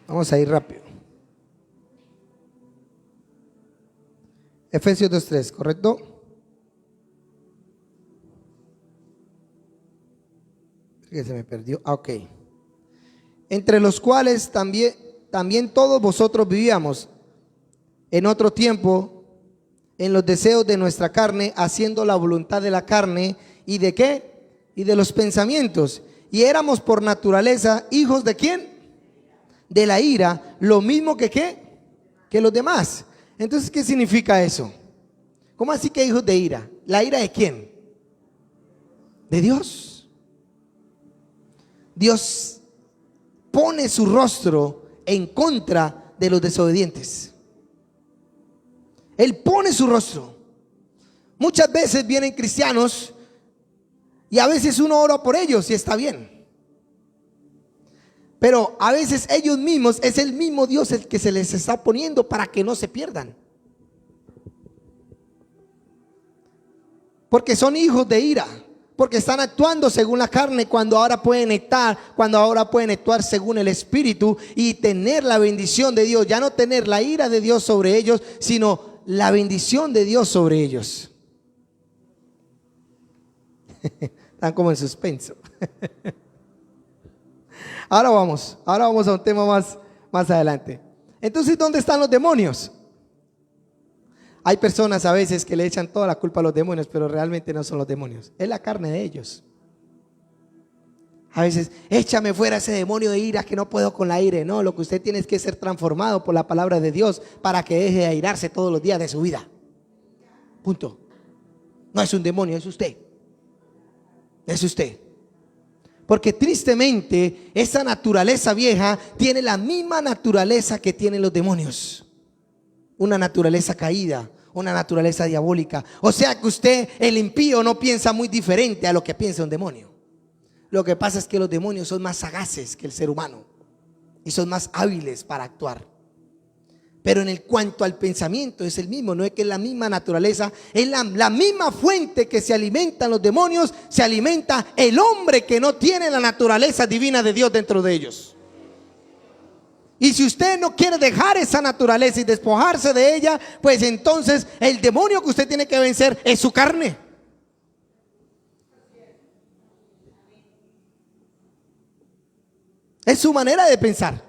Vamos a ir rápido. Efesios 2:3, ¿correcto? Que se me perdió. Ok. Entre los cuales también todos vosotros vivíamos en otro tiempo en los deseos de nuestra carne, haciendo la voluntad de la carne y de ¿qué? Y de los pensamientos. Y éramos por naturaleza hijos de ¿quién? De la ira, lo mismo que ¿qué? Que los demás. Entonces, ¿qué significa eso? ¿Cómo así que hijos de ira? ¿La ira de quién? De Dios. Dios pone su rostro en contra de los desobedientes. Él pone su rostro. Muchas veces vienen cristianos y a veces uno ora por ellos y está bien. Pero a veces ellos mismos, es el mismo Dios el que se les está poniendo para que no se pierdan. Porque son hijos de ira, porque están actuando según la carne cuando ahora pueden actuar según el Espíritu y tener la bendición de Dios. Ya no tener la ira de Dios sobre ellos, sino la bendición de Dios sobre ellos. Están como en suspenso. Ahora vamos a un tema más adelante. Entonces, ¿dónde están los demonios? Hay personas a veces que le echan toda la culpa a los demonios, pero realmente no son los demonios, es la carne de ellos. A veces, échame fuera ese demonio de ira, que no puedo con la ira. No, lo que usted tiene es que ser transformado por la palabra de Dios para que deje de airarse todos los días de su vida. Punto. No es un demonio, es usted. Es usted. Porque tristemente esa naturaleza vieja tiene la misma naturaleza que tienen los demonios. Una naturaleza caída, una naturaleza diabólica. O sea que usted, el impío, no piensa muy diferente a lo que piensa un demonio. Lo que pasa es que los demonios son más sagaces que el ser humano y son más hábiles para actuar. Pero en el cuanto al pensamiento es el mismo, no es que es la misma naturaleza, es la misma fuente que se alimentan los demonios, se alimenta el hombre que no tiene la naturaleza divina de Dios dentro de ellos. Y si usted no quiere dejar esa naturaleza y despojarse de ella, pues entonces el demonio que usted tiene que vencer es su carne. Es su manera de pensar.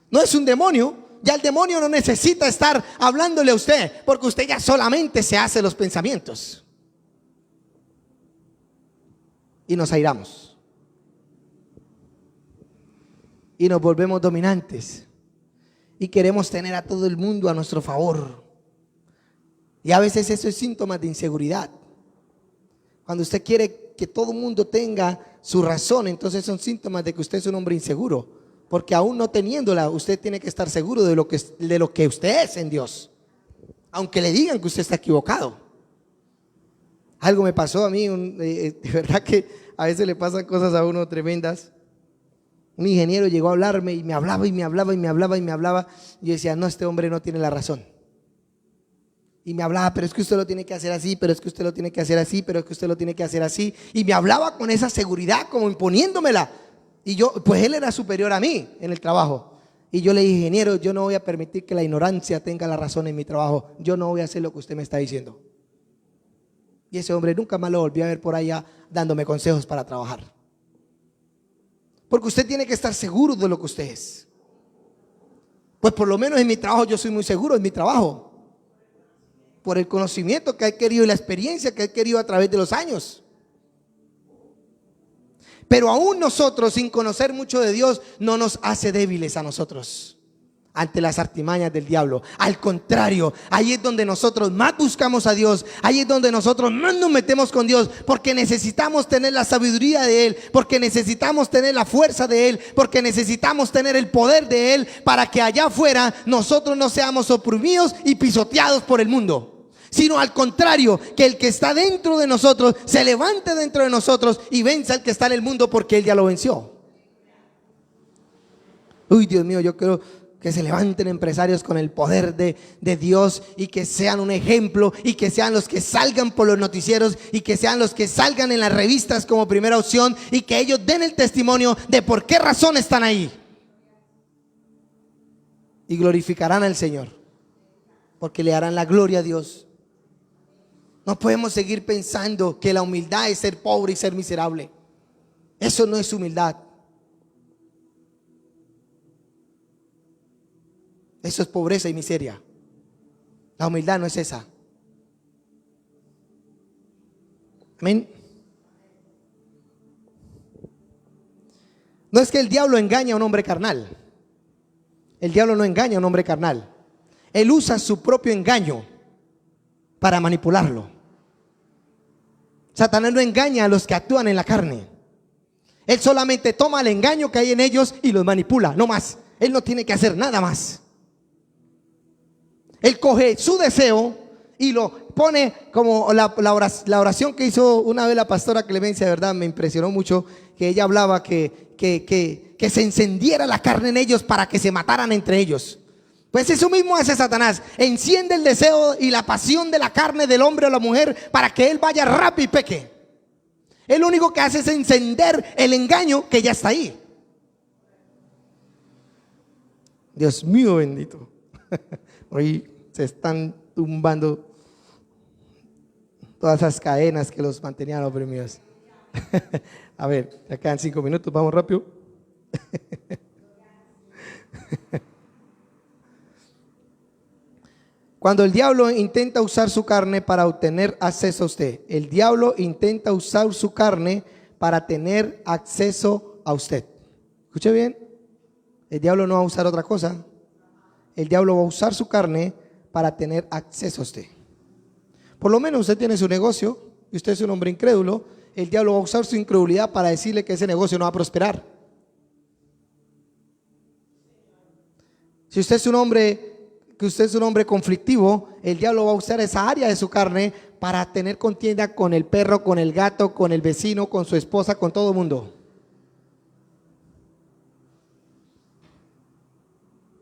No es un demonio. Ya el demonio no necesita estar hablándole a usted, porque usted ya solamente se hace los pensamientos. Y nos airamos. Y nos volvemos dominantes. Y queremos tener a todo el mundo a nuestro favor. Y a veces eso es síntoma de inseguridad. Cuando usted quiere que todo el mundo tenga su razón, entonces son síntomas de que usted es un hombre inseguro. Porque aún no teniéndola, usted tiene que estar seguro de lo que usted es en Dios. Aunque le digan que usted está equivocado. Algo me pasó a mí, de verdad que a veces le pasan cosas a uno tremendas. Un ingeniero llegó a hablarme y me hablaba y me hablaba y me hablaba y me hablaba. Y yo decía, no, este hombre no tiene la razón. Y me hablaba, pero es que usted lo tiene que hacer así, pero es que usted lo tiene que hacer así, pero es que usted lo tiene que hacer así. Y me hablaba con esa seguridad, como imponiéndomela. Y yo, pues él era superior a mí en el trabajo. Y yo le dije, ingeniero, yo no voy a permitir que la ignorancia tenga la razón en mi trabajo. Yo no voy a hacer lo que usted me está diciendo. Y ese hombre nunca más lo volví a ver por allá dándome consejos para trabajar. Porque usted tiene que estar seguro de lo que usted es. Pues por lo menos en mi trabajo yo soy muy seguro en mi trabajo. Por el conocimiento que he adquirido y la experiencia que he adquirido a través de los años. Pero aún nosotros, sin conocer mucho de Dios, no nos hace débiles a nosotros ante las artimañas del diablo. Al contrario, ahí es donde nosotros más buscamos a Dios. Ahí es donde nosotros más nos metemos con Dios, porque necesitamos tener la sabiduría de Él, porque necesitamos tener la fuerza de Él, porque necesitamos tener el poder de Él, para que allá afuera nosotros no seamos oprimidos y pisoteados por el mundo. Sino al contrario, que el que está dentro de nosotros se levante dentro de nosotros y venza al que está en el mundo, porque Él ya lo venció. Uy, Dios mío, yo quiero que se levanten empresarios con el poder de Dios, y que sean un ejemplo, y que sean los que salgan por los noticieros, y que sean los que salgan en las revistas como primera opción, y que ellos den el testimonio de por qué razón están ahí. Y glorificarán al Señor, porque le harán la gloria a Dios. No podemos seguir pensando que la humildad es ser pobre y ser miserable. Eso no es humildad. Eso es pobreza y miseria. La humildad no es esa. Amén. No es que el diablo engañe a un hombre carnal. El diablo no engaña a un hombre carnal. Él usa su propio engaño para manipularlo. Satanás no engaña a los que actúan en la carne. Él solamente toma el engaño que hay en ellos y los manipula, no más. Él no tiene que hacer nada más. Él coge su deseo y lo pone como la oración que hizo una vez la pastora Clemencia. De verdad me impresionó mucho, que ella hablaba que se encendiera la carne en ellos para que se mataran entre ellos. Pues eso mismo hace Satanás. Enciende el deseo y la pasión de la carne del hombre o la mujer para que él vaya rápido y peque. Él lo único que hace es encender el engaño que ya está ahí. Dios mío bendito. Hoy se están tumbando todas esas cadenas que los mantenían oprimidos. A ver, ya quedan 5 minutos, vamos rápido. Cuando el diablo intenta usar su carne para obtener acceso a usted, el diablo intenta usar su carne para tener acceso a usted. Escuche bien, el diablo no va a usar otra cosa. El diablo va a usar su carne para tener acceso a usted. Por lo menos usted tiene su negocio y usted es un hombre incrédulo. El diablo va a usar su incredulidad para decirle que ese negocio no va a prosperar. Si usted es un hombre conflictivo, el diablo va a usar esa área de su carne para tener contienda con el perro, con el gato, con el vecino, con su esposa, con todo el mundo.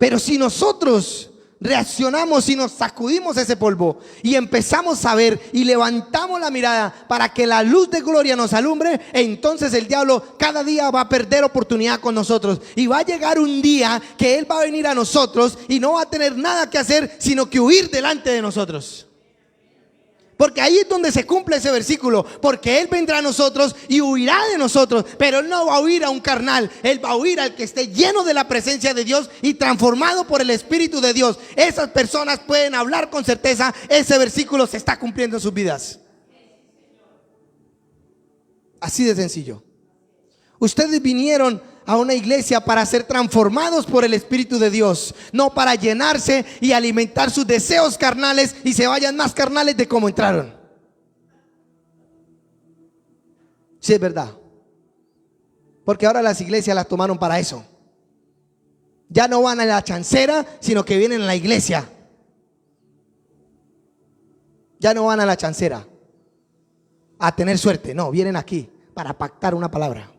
Pero si nosotros reaccionamos y nos sacudimos ese polvo y empezamos a ver y levantamos la mirada para que la luz de gloria nos alumbre, entonces el diablo cada día va a perder oportunidad con nosotros y va a llegar un día que él va a venir a nosotros y no va a tener nada que hacer sino que huir delante de nosotros. Porque ahí es donde se cumple ese versículo, porque Él vendrá a nosotros y huirá de nosotros, pero Él no va a huir a un carnal, Él va a huir al que esté lleno de la presencia de Dios y transformado por el Espíritu de Dios. Esas personas pueden hablar con certeza, ese versículo se está cumpliendo en sus vidas. Así de sencillo. Ustedes vinieron a una iglesia para ser transformados por el Espíritu de Dios, no para llenarse y alimentar sus deseos carnales y se vayan más carnales de como entraron. Sí, es verdad. Porque ahora las iglesias las tomaron para eso. Ya no van a la chancera, sino que vienen a la iglesia. Ya no van a la chancera a tener suerte, no, vienen aquí para pactar una palabra.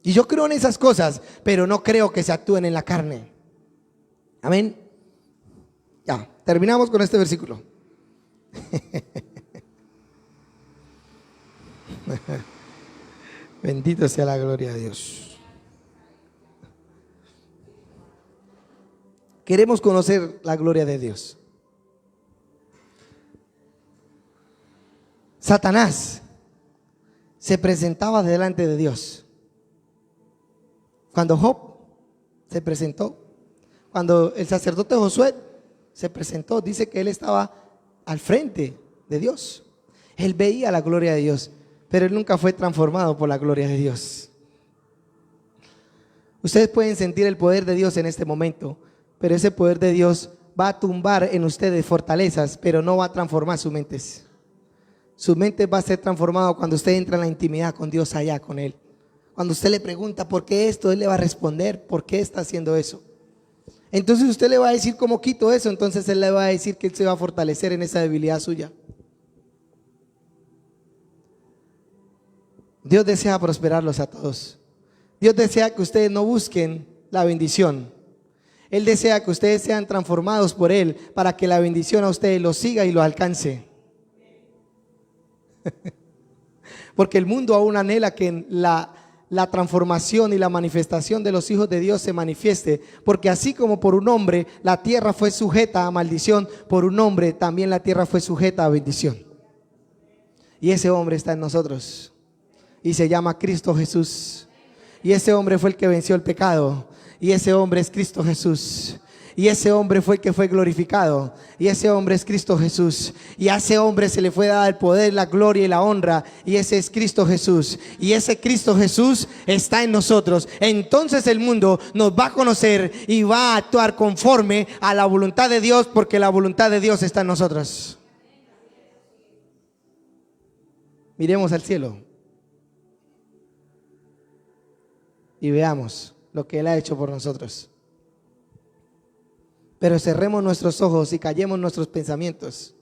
Y yo creo en esas cosas, pero no creo que se actúen en la carne. Amén. Ya, terminamos con este versículo. Bendito sea la gloria de Dios. Queremos conocer la gloria de Dios. Satanás se presentaba delante de Dios. Cuando Job se presentó, cuando el sacerdote Josué se presentó, dice que él estaba al frente de Dios. Él veía la gloria de Dios, pero él nunca fue transformado por la gloria de Dios. Ustedes pueden sentir el poder de Dios en este momento, pero ese poder de Dios va a tumbar en ustedes fortalezas, pero no va a transformar sus mentes. Su mente va a ser transformada cuando usted entra en la intimidad con Dios allá, con Él. Cuando usted le pregunta por qué esto, Él le va a responder por qué está haciendo eso. Entonces usted le va a decir cómo quito eso. Entonces Él le va a decir que Él se va a fortalecer en esa debilidad suya. Dios desea prosperarlos a todos. Dios desea que ustedes no busquen la bendición. Él desea que ustedes sean transformados por Él para que la bendición a ustedes los siga y los alcance. Porque el mundo aún anhela que la transformación y la manifestación de los hijos de Dios se manifieste, porque así como por un hombre la tierra fue sujeta a maldición, por un hombre también la tierra fue sujeta a bendición. Y ese hombre está en nosotros y se llama Cristo Jesús. Y ese hombre fue el que venció el pecado, y ese hombre es Cristo Jesús. Y ese hombre fue el que fue glorificado, y ese hombre es Cristo Jesús. Y a ese hombre se le fue dado el poder, la gloria y la honra, y ese es Cristo Jesús. Y ese Cristo Jesús está en nosotros. Entonces el mundo nos va a conocer y va a actuar conforme a la voluntad de Dios, porque la voluntad de Dios está en nosotros. Miremos al cielo y veamos lo que Él ha hecho por nosotros. Pero cerremos nuestros ojos y callemos nuestros pensamientos,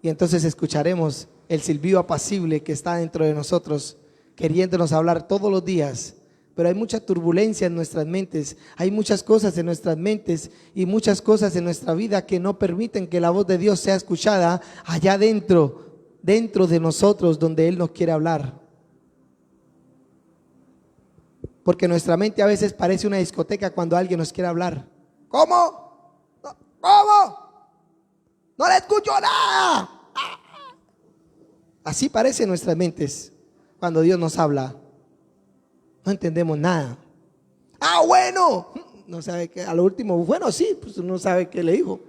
y entonces escucharemos el silbido apacible que está dentro de nosotros, queriéndonos hablar todos los días. Pero hay mucha turbulencia en nuestras mentes, hay muchas cosas en nuestras mentes y muchas cosas en nuestra vida que no permiten que la voz de Dios sea escuchada allá dentro de nosotros, donde Él nos quiere hablar. Porque nuestra mente a veces parece una discoteca cuando alguien nos quiere hablar. ¿Cómo? ¿Cómo? No le escucho nada. Así parecen nuestras mentes cuando Dios nos habla. No entendemos nada. Bueno, no sabe qué. A lo último, bueno, sí, pues no sabe qué le dijo.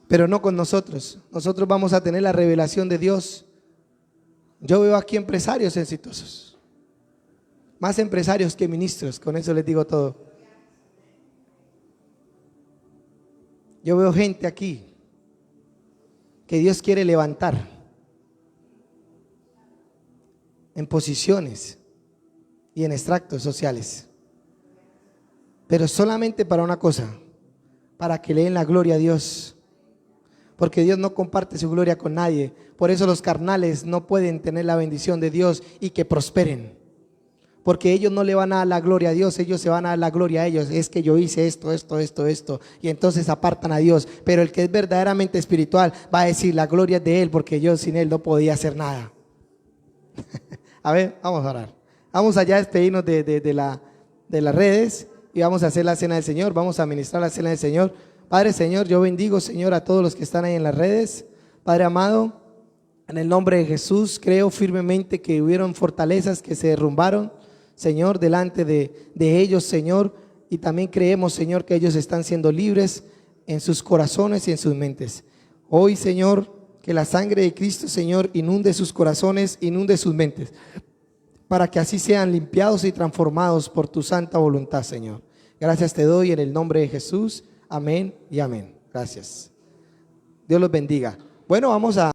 Pero no con nosotros. Nosotros vamos a tener la revelación de Dios. Yo veo aquí empresarios exitosos, más empresarios que ministros. Con eso les digo todo. Yo veo gente aquí que Dios quiere levantar en posiciones y en extractos sociales, pero solamente para una cosa: para que le den la gloria a Dios, porque Dios no comparte su gloria con nadie. Por eso los carnales no pueden tener la bendición de Dios y que prosperen, porque ellos no le van a dar la gloria a Dios, ellos se van a dar la gloria a ellos. Es que yo hice esto, y entonces apartan a Dios. Pero el que es verdaderamente espiritual va a decir: la gloria es de Él, porque yo sin Él no podía hacer nada. A ver, vamos a orar. Vamos allá a despedirnos de las redes y vamos a hacer la cena del Señor. Vamos a ministrar la cena del Señor. Padre, Señor, yo bendigo, Señor, a todos los que están ahí en las redes. Padre amado, en el nombre de Jesús, creo firmemente que hubieron fortalezas que se derrumbaron, Señor, delante de ellos, Señor. Y también creemos, Señor, que ellos están siendo libres en sus corazones y en sus mentes. Hoy, Señor, que la sangre de Cristo, Señor, inunde sus corazones, inunde sus mentes, para que así sean limpiados y transformados por tu santa voluntad, Señor. Gracias te doy en el nombre de Jesús. Amén y amén. Gracias. Dios los bendiga. Bueno, vamos a